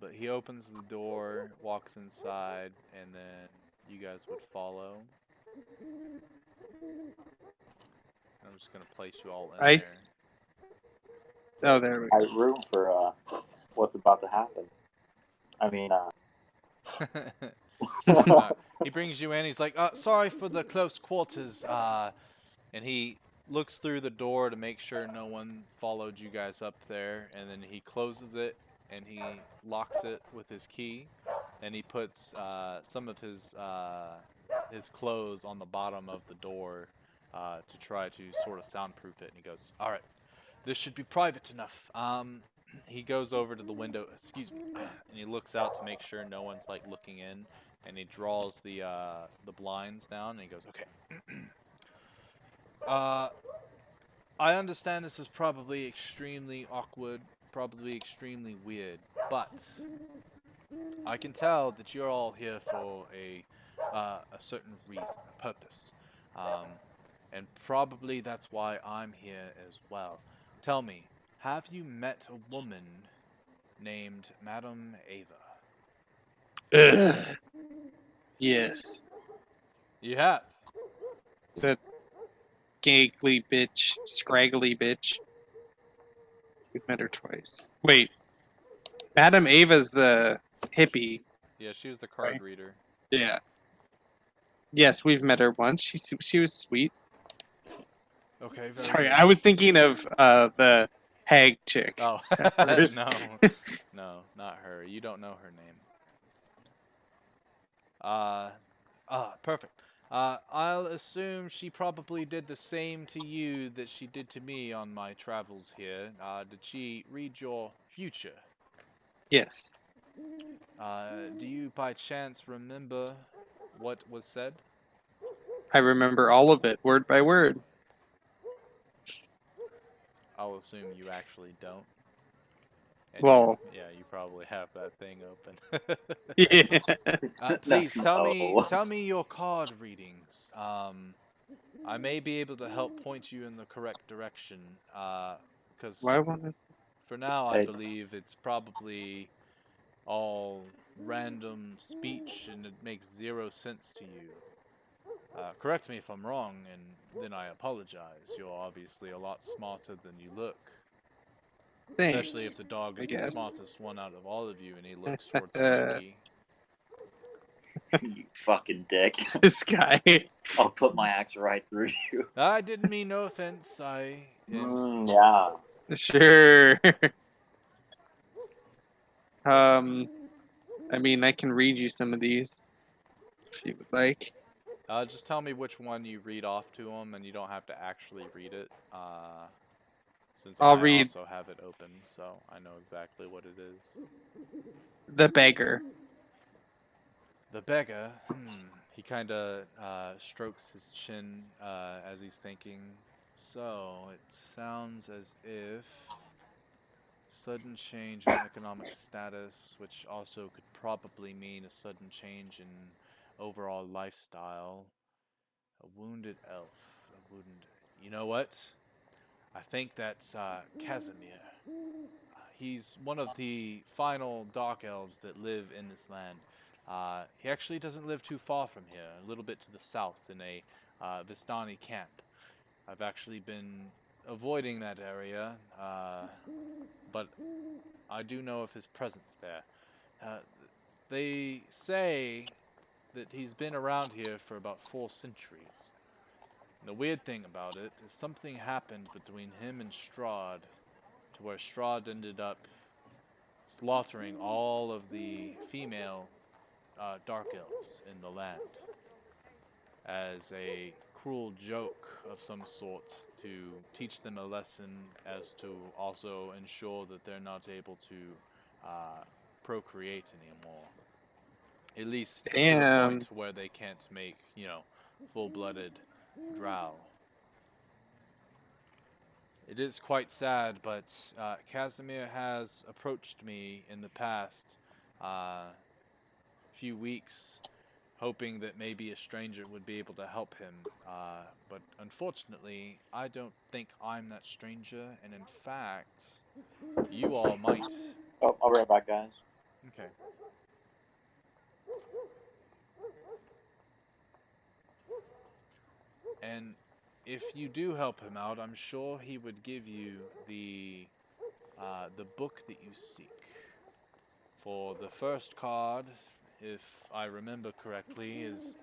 But he opens the door, walks inside, and then you guys would follow. I'm just gonna place you all in I. there. Oh, there we I go. room for what's about to happen. I mean, He brings you in. He's like, "Sorry for the close quarters." And he looks through the door to make sure no one followed you guys up there, and then he closes it and he locks it with his key, and he puts some of his clothes on the bottom of the door to try to sort of soundproof it. And he goes, "All right, this should be private enough." He goes over to the window. Excuse me, and he looks out to make sure no one's like looking in, and he draws the blinds down, and he goes, "Okay." Uh, I understand this is probably extremely awkward, probably extremely weird, but I can tell that you're all here for a certain reason, a purpose, um, and probably that's why I'm here as well. Tell me, have you met a woman named Madame Ava? Ugh. Yes, You have. that gangly bitch, scraggly bitch. We've met her twice. Wait, Madam Ava's the hippie, Yeah, she was the card right? reader. Yeah. Yes, we've met her once. She was sweet. Okay, very Sorry, good. I was thinking of the hag chick Oh, at first. no, no, not her. You don't know her name. Perfect. I'll assume she probably did the same to you that she did to me on my travels here. Did she read your future? Yes, Do you by chance remember what was said? I remember all of it, word by word. I'll assume you actually don't. And Well, yeah, you probably have that thing open. yeah. Please no. tell me your card readings. I may be able to help point you in the correct direction. Because Why wanna? for now, I Hey, believe it's probably all random speech and it makes zero sense to you. Correct me if I'm wrong, and then I apologize. You're obviously a lot smarter than you look. Especially if Thanks, the dog I is the guess. smartest one out of all of you, and he looks towards Frankie. you fucking dick. This guy. I'll put my axe right through you. I didn't mean no offense. I am. Yeah. Sure. I mean, I can read you some of these if you would like. Just tell me which one you read off to him, and you don't have to actually read it. Since I'll I read also have it open, so I know exactly what it is. The Beggar. The beggar, he kind of strokes his chin as he's thinking. So it sounds as if Sudden change in economic status, which also could probably mean a sudden change in overall lifestyle. A wounded elf. A wounded. You know what? I think that's Casimir. He's one of the final dark elves that live in this land. He actually doesn't live too far from here, a little bit to the south in a Vistani camp. I've actually been avoiding that area, but I do know of his presence there. Uh, they say that he's been around here for about 4 centuries. And the weird thing about it is something happened between him and Strahd, to where Strahd ended up slaughtering all of the female dark elves in the land as a cruel joke of some sort to teach them a lesson as to also ensure that they're not able to procreate anymore. At least to the Damn. point where they can't make, full-blooded drow. It is quite sad, but Casimir has approached me in the past few weeks, hoping that maybe a stranger would be able to help him. But unfortunately, I don't think I'm that stranger, and in fact, you all might. Oh, I'll be right back, guys. Okay. And if you do help him out, I'm sure he would give you the book that you seek. For the first card, if I remember correctly, is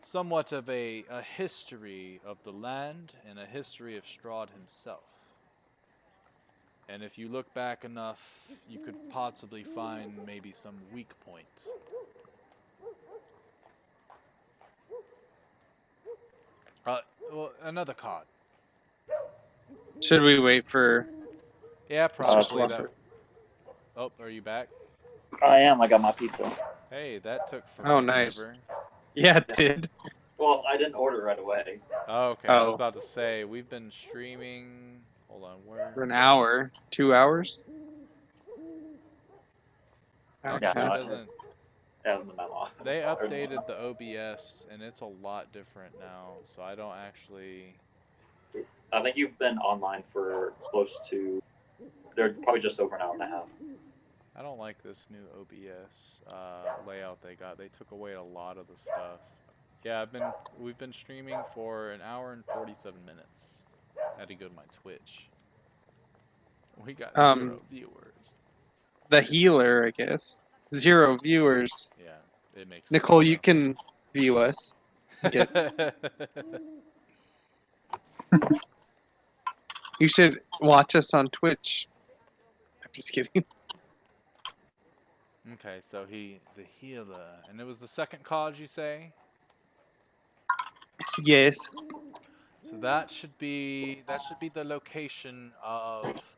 somewhat of a history of the land and a history of Strahd himself. And if you look back enough, you could possibly find maybe some weak point. Well, another card. Should we wait for Yeah, Mr. probably that. Swafford? Oh, are you back? I am. I got my pizza. Hey, that took Oh, nice. forever. Yeah, it did. Well, I didn't order right away. Oh, okay, I was Oh, about to say, we've been streaming. Hold on, where? for an hour, 2 hours. Actually, Yeah, it no, doesn't. it hasn't been that long. They updated the OBS, and it's a lot different now, so I don't actually. I think you've been online for close to. They're probably just over an hour and a half. I don't like this new OBS layout they got. They took away a lot of the stuff. Yeah, we've been streaming for an hour and 47 minutes. I had to go to my Twitch. We got 0 viewers. The healer, I guess. 0 viewers. Yeah, it makes Nicole, sense, you can view us. Get, though. you should watch us on Twitch. I'm just kidding. Okay, so the healer, and it was the second card you say? Yes. So that should be the location of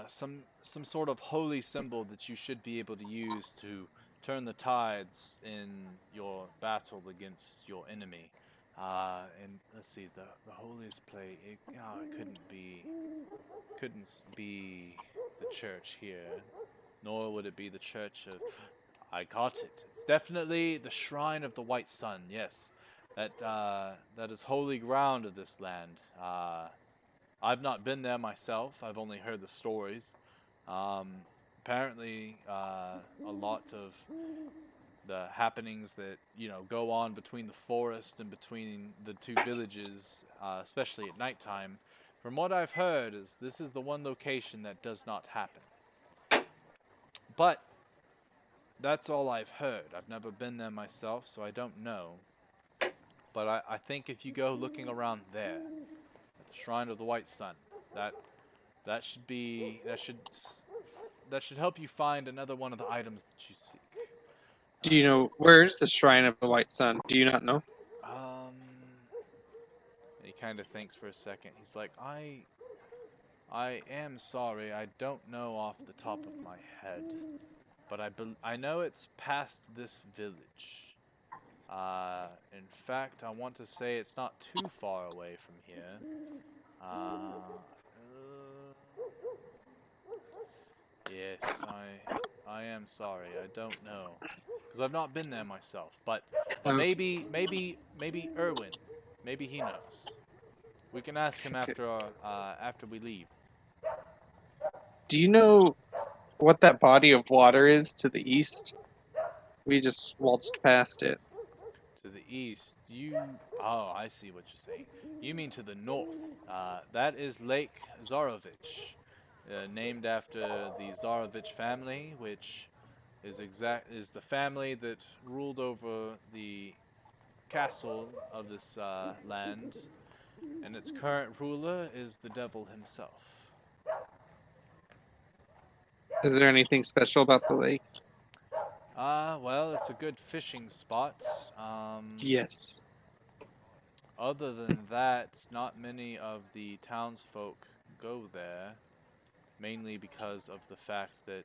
some sort of holy symbol that you should be able to use to turn the tides in your battle against your enemy. And let's see, the holiest place. It couldn't be the church here, nor would it be the church of. I got it. It's definitely the shrine of the White Sun. Yes, that is holy ground of this land. I've not been there myself. I've only heard the stories. Apparently, a lot of the happenings that go on between the forest and between the two villages, especially at nighttime, from what I've heard, is this is the one location that does not happen. But that's all I've heard. I've never been there myself, so I don't know. But I think if you go looking around there, at the Shrine of the White Sun, that should help you find another one of the items that you seek. Do you know where's the Shrine of the White Sun? Do you not know? He kind of thinks for a second. He's like, I am sorry. I don't know off the top of my head, but I know it's past this village. In fact, I want to say it's not too far away from here. Yes, I am sorry. I don't know, because I've not been there myself. But Okay. maybe Erwin, maybe he knows. We can ask him after we leave. Do you know what that body of water is to the east? We just waltzed past it. To the east, oh, I see what you're saying. You mean to the north. That is Lake Zarovich, named after the Zarovich family, which is the family that ruled over the castle of this land, and its current ruler is the devil himself. Is there anything special about the lake? Well, it's a good fishing spot. Yes. Other than that, not many of the townsfolk go there, mainly because of the fact that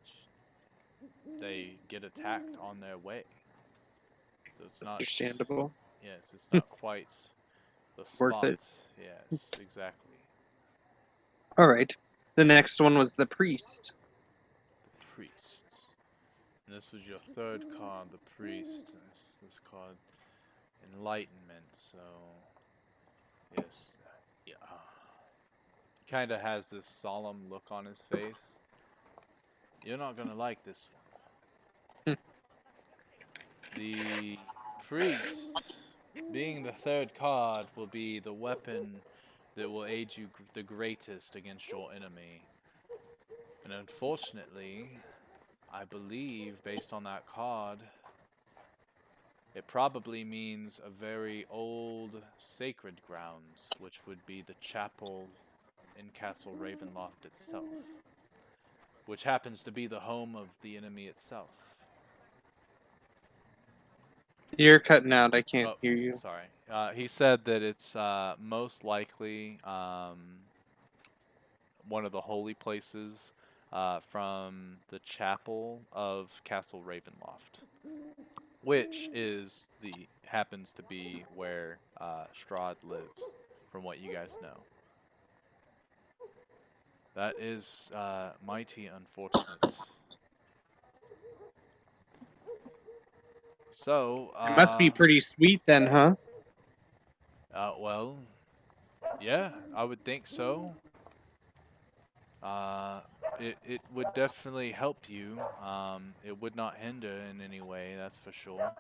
they get attacked on their way. So it's not, Understandable. yes, it's not quite the Worth spot. it. Yes, exactly. All right. The next one was the priest. The priest. And this was your third card, the priest. This card, enlightenment. So, yes, yeah. Kind of has this solemn look on his face. You're not gonna like this one. The priest, being the third card, will be the weapon that will aid you the greatest against your enemy. And unfortunately, I believe, based on that card, it probably means a very old sacred ground, which would be the chapel in Castle Ravenloft itself, which happens to be the home of the enemy itself. You're cutting out. I can't Oh, hear you. sorry. He said that it's most likely one of the holy places from the chapel of Castle Ravenloft, which is the happens to be where Strahd lives, from what you guys know. That is mighty unfortunate. So, It must be pretty sweet then, huh? well, yeah, I would think so. Uh, it would definitely help you. It would not hinder in any way, that's for sure.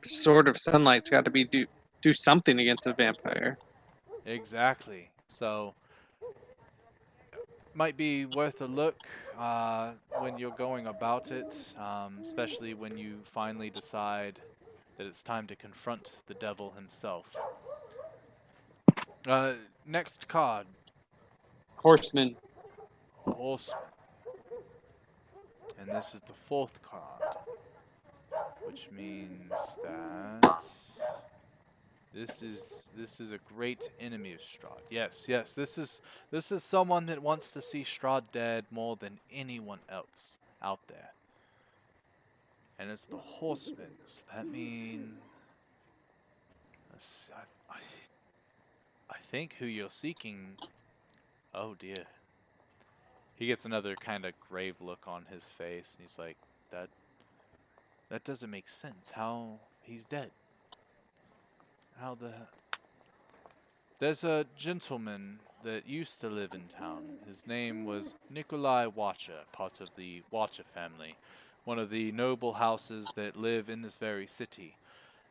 The sword of sunlight's got to be do something against a vampire. Exactly. So, might be worth a look when you're going about it, especially when you finally decide that it's time to confront the devil himself. Uh, Next card, Horseman. Horseman. And this is the fourth card, which means that this is a great enemy of Strahd. Yes, yes, this is someone that wants to see Strahd dead more than anyone else out there. And it's the Horseman. So that means I think who you're seeking. Oh dear. He gets another kind of grave look on his face, and he's like, "That that doesn't make sense. How he's dead? How the There's a gentleman that used to live in town. His name was Nikolai Watcher, part of the Watcher family, one of the noble houses that live in this very city.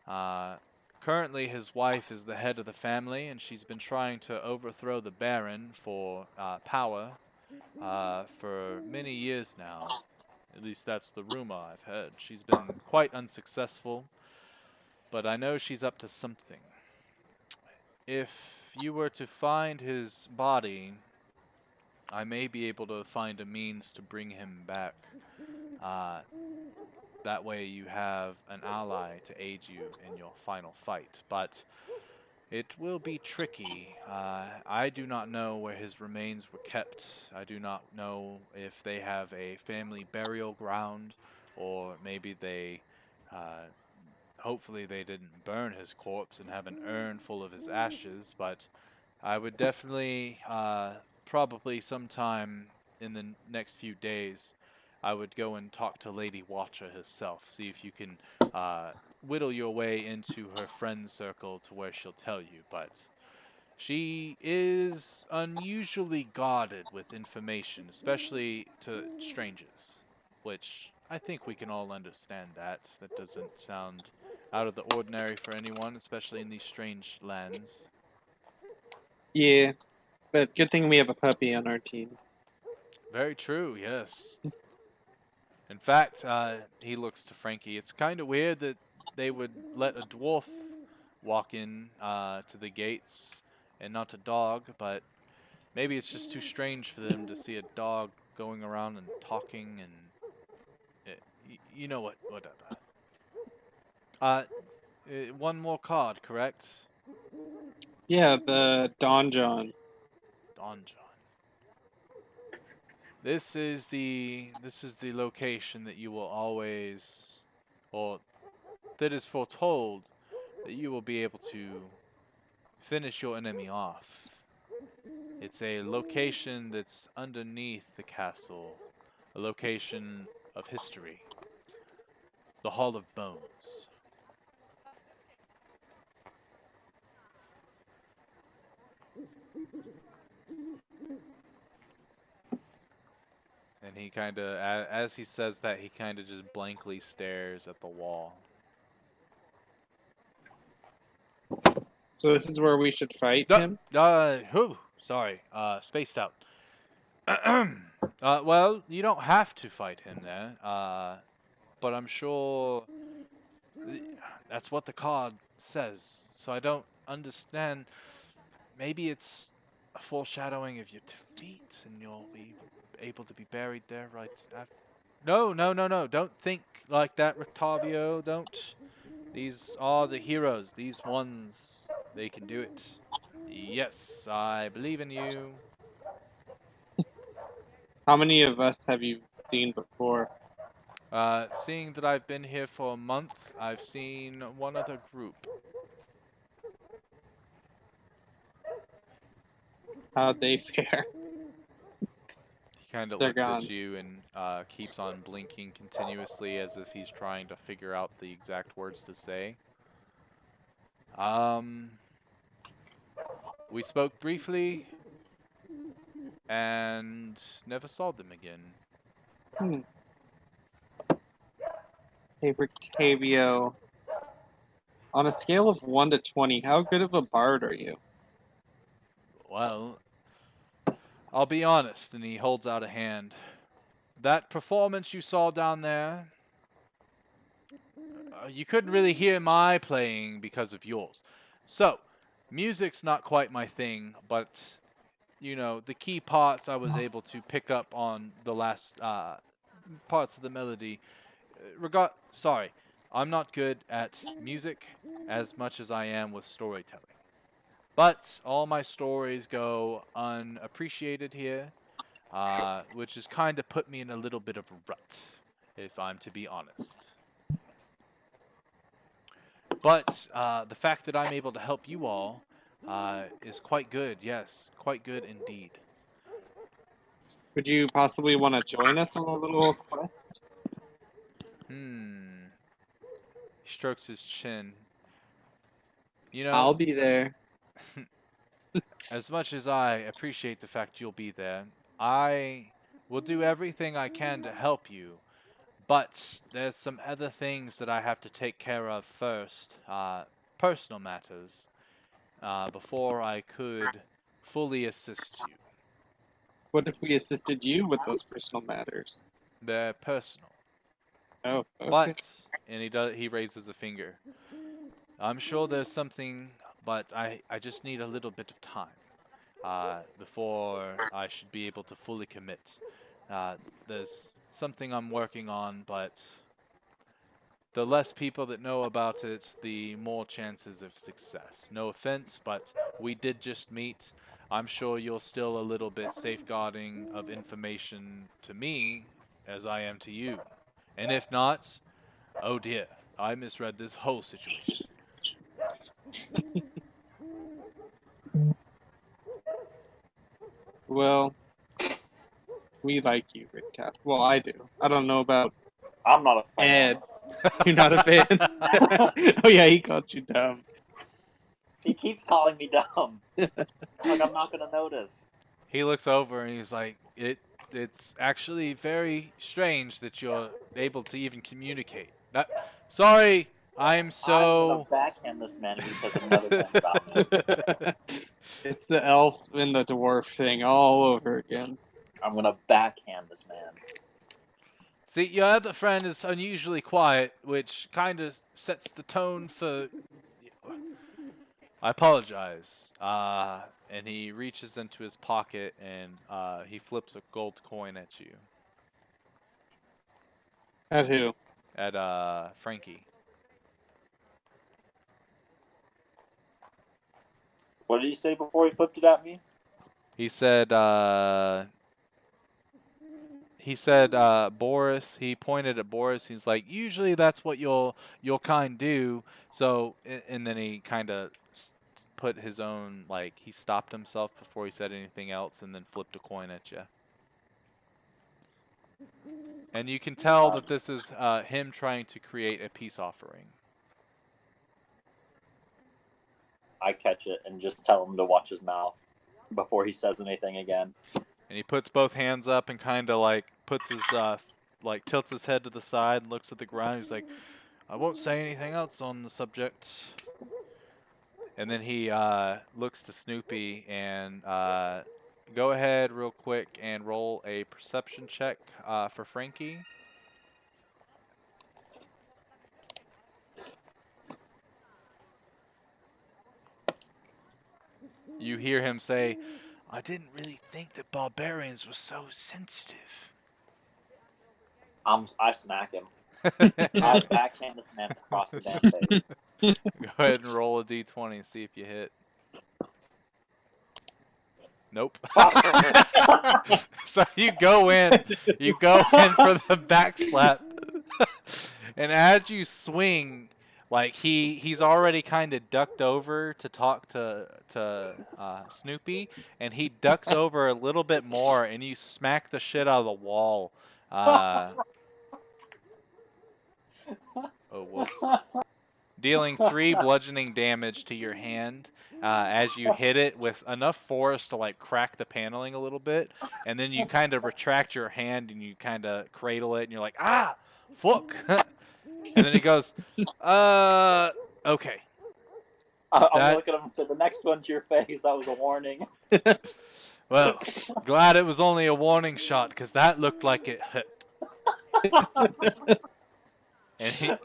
Uh, Currently, his wife is the head of the family, and she's been trying to overthrow the Baron for power for many years now. At least that's the rumor I've heard. She's been quite unsuccessful, but I know she's up to something. If you were to find his body, I may be able to find a means to bring him back. Uh, that way you have an ally to aid you in your final fight. But it will be tricky. I do not know where his remains were kept. I do not know if they have a family burial ground, or maybe uh, hopefully they didn't burn his corpse and have an urn full of his ashes, but I would definitely, probably sometime in the next few days, I would go and talk to Lady Watcher herself, see if you can whittle your way into her friend circle to where she'll tell you. But she is unusually guarded with information, especially to strangers, which I think we can all understand that. That doesn't sound out of the ordinary for anyone, especially in these strange lands. Yeah, but good thing we have a puppy on our team. Very true, yes. In fact, he looks to Frankie. It's kind of weird that they would let a dwarf walk in to the gates and not a dog, but maybe it's just too strange for them to see a dog going around and talking and you know what? Whatever. Uh, one more card, correct? Yeah, the Donjon. Donjon. This is the location that you will always, or that is foretold that you will be able to finish your enemy off. It's a location that's underneath the castle, a location of history, the Hall of Bones. And he kind of, as he says that, he kind of just blankly stares at the wall. So this is where we should fight him? Sorry, spaced out. Well, you don't have to fight him there, but I'm sure that's what the card says. So I don't understand. Maybe it's a foreshadowing of your defeat, and you'll be able to be buried there right after. No, no, no, no. Don't think like that, Rictavio. Don't. These are the heroes. These ones, they can do it. Yes, I believe in you. How many of us have you seen before? Seeing that I've been here for a month, I've seen one other group. How'd they fare? He kind of They're looks gone. at you and keeps on blinking continuously as if he's trying to figure out the exact words to say. We spoke briefly and never saw them again. Hmm. Hey, Octavio. On a scale of 1 to 20, how good of a bard are you? Well, I'll be honest, and he holds out a hand. That performance you saw down there, you couldn't really hear my playing because of yours. So, music's not quite my thing, but you know, the key parts I was able to pick up on the last parts of the melody. Sorry, I'm not good at music as much as I am with storytelling. But all my stories go unappreciated here, which has kind of put me in a little bit of a rut, if I'm to be honest. But the fact that I'm able to help you all is quite good. Yes, quite good indeed. Would you possibly want to join us on a little quest? Hmm. He strokes his chin. You I'll know, be there. as much as I appreciate the fact you'll be there, I will do everything I can to help you. But there's some other things that I have to take care of first, personal matters, before I could fully assist you. What if we assisted you with those personal matters? They're personal. Oh, okay. But, and he raises a finger. I'm sure there's something, but I just need a little bit of time before I should be able to fully commit. There's something I'm working on, but the less people that know about it, the more chances of success. No offense, but we did just meet. I'm sure you're still a little bit safeguarding of information to me as I am to you. And if not, oh dear, I misread this whole situation. Well, We like you, Rick Cat. Well, I do. I don't know about I'm not a fan. Ed. You're not a fan? Oh, yeah, he called you dumb. He keeps calling me dumb. Like I'm not gonna notice. He looks over and he's like, it's actually very strange that you're able to even communicate. Sorry, I'm I'm gonna so. backhand this man if he says another thing about me. It's the elf and the dwarf thing all over again. I'm gonna backhand this man. See, your other friend is unusually quiet, which kind of sets the tone for. I apologize. And he reaches into his pocket and he flips a gold coin at you. At who? At Frankie. What did he say before he flipped it at me? He said, Boris. He pointed at Boris. He's like, usually that's what your kind do. So, and then he kind of put his own, like, he stopped himself before he said anything else, and then flipped a coin at you. And you can tell that this is him trying to create a peace offering. I catch it and just tell him to watch his mouth before he says anything again. And he puts both hands up and kind of like puts his like tilts his head to the side and looks at the ground. He's like, I won't say anything else on the subject. And then he looks to Snoopy and go ahead real quick and roll a perception check for Frankie. You hear him say, I didn't really think that barbarians were so sensitive. I smack him. I backhand this man across the damn face. Go ahead and roll a d20 and see if you hit. Nope. So you go in for the back slap. And as you swing, like he's already kind of ducked over to talk to Snoopy, and he ducks over a little bit more, and you smack the shit out of the wall. Oh, whoops. Dealing 3 bludgeoning damage to your hand as you hit it with enough force to like crack the paneling a little bit, and then you kind of retract your hand and you kind of cradle it, and you're like, ah, fuck. And then he goes, okay. I'll look at him and say, the next one's your face. That was a warning. Well, glad it was only a warning shot, because that looked like it hurt. And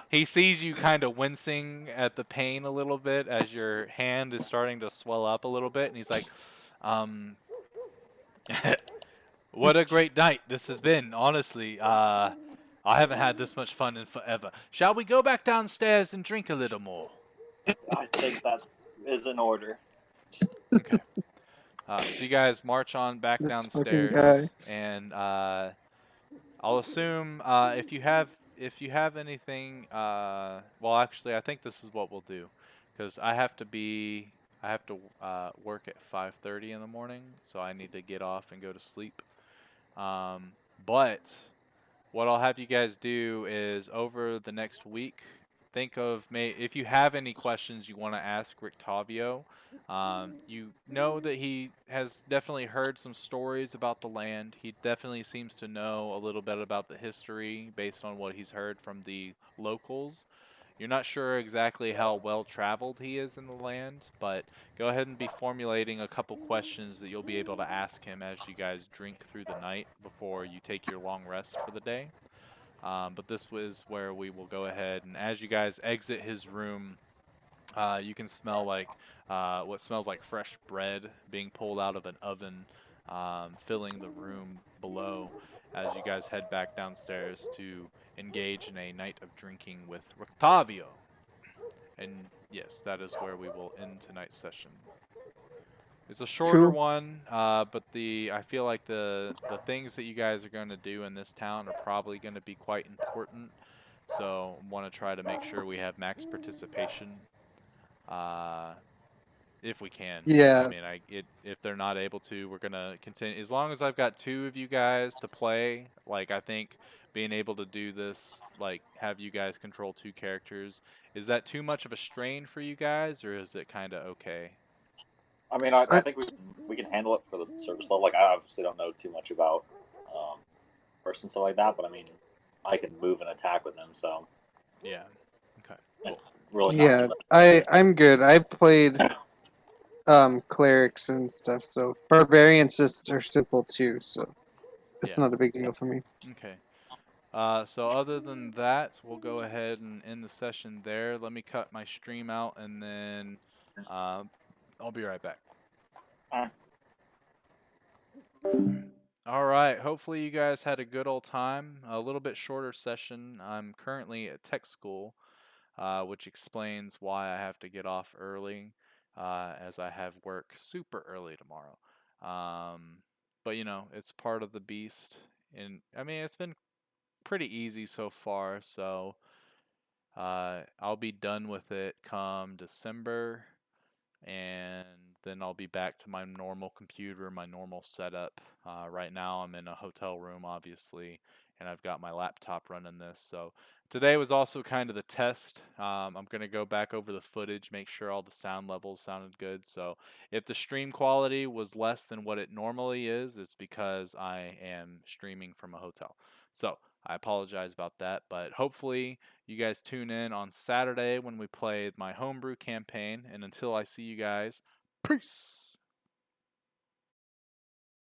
he sees you kind of wincing at the pain a little bit as your hand is starting to swell up a little bit, and he's like, what a great night this has been, honestly. I haven't had this much fun in forever. Shall we go back downstairs and drink a little more? I think that is in order. Okay. So you guys march on back This downstairs, fucking guy. and I'll assume if you have anything, well, actually, I think this is what we'll do, because I have to work at 5:30 in the morning, so I need to get off and go to sleep. But what I'll have you guys do is over the next week, think of if you have any questions you want to ask Rictavio. You know that he has definitely heard some stories about the land. He definitely seems to know a little bit about the history based on what he's heard from the locals. You're not sure exactly how well traveled he is in the land, but go ahead and be formulating a couple questions that you'll be able to ask him as you guys drink through the night before you take your long rest for the day. But this was where we will go ahead, and as you guys exit his room, you can smell like what smells like fresh bread being pulled out of an oven, filling the room below as you guys head back downstairs to engage in a night of drinking with Rictavio. And yes, that is where we will end tonight's session. It's a shorter one, but I feel like the things that you guys are going to do in this town are probably going to be quite important. So I want to try to make sure we have max participation. if we can. I Yeah. mean, if they're not able to, we're gonna continue. As long as I've got two of you guys to play, like I think being able to do this, like have you guys control two characters, is that too much of a strain for you guys, or is it kind of okay? I mean, I I, think we can handle it for the service level. Like, I obviously don't know too much about first and stuff like that, but I mean, I can move and attack with them, so Yeah. Okay. Cool. it's really not too yeah, much. I'm good. I played clerics and stuff, so barbarians just are simple too, so it's Yeah. not a big deal for me. Okay. So other than that, we'll go ahead and end the session there. Let me cut my stream out, and then uh, I'll be right back. All right. Hopefully you guys had a good old time. A little bit shorter session. I'm currently at tech school, which explains why I have to get off early, as I have work super early tomorrow. But it's part of the beast, and I mean it's been pretty easy so far. So I'll be done with it come December, and then I'll be back to my normal computer, my normal setup. Right now, I'm in a hotel room, obviously, and I've got my laptop running this. So today was also kind of the test. I'm going to go back over the footage, make sure all the sound levels sounded good. So if the stream quality was less than what it normally is, it's because I am streaming from a hotel. So I apologize about that, but hopefully you guys tune in on Saturday when we play my homebrew campaign. And until I see you guys, peace.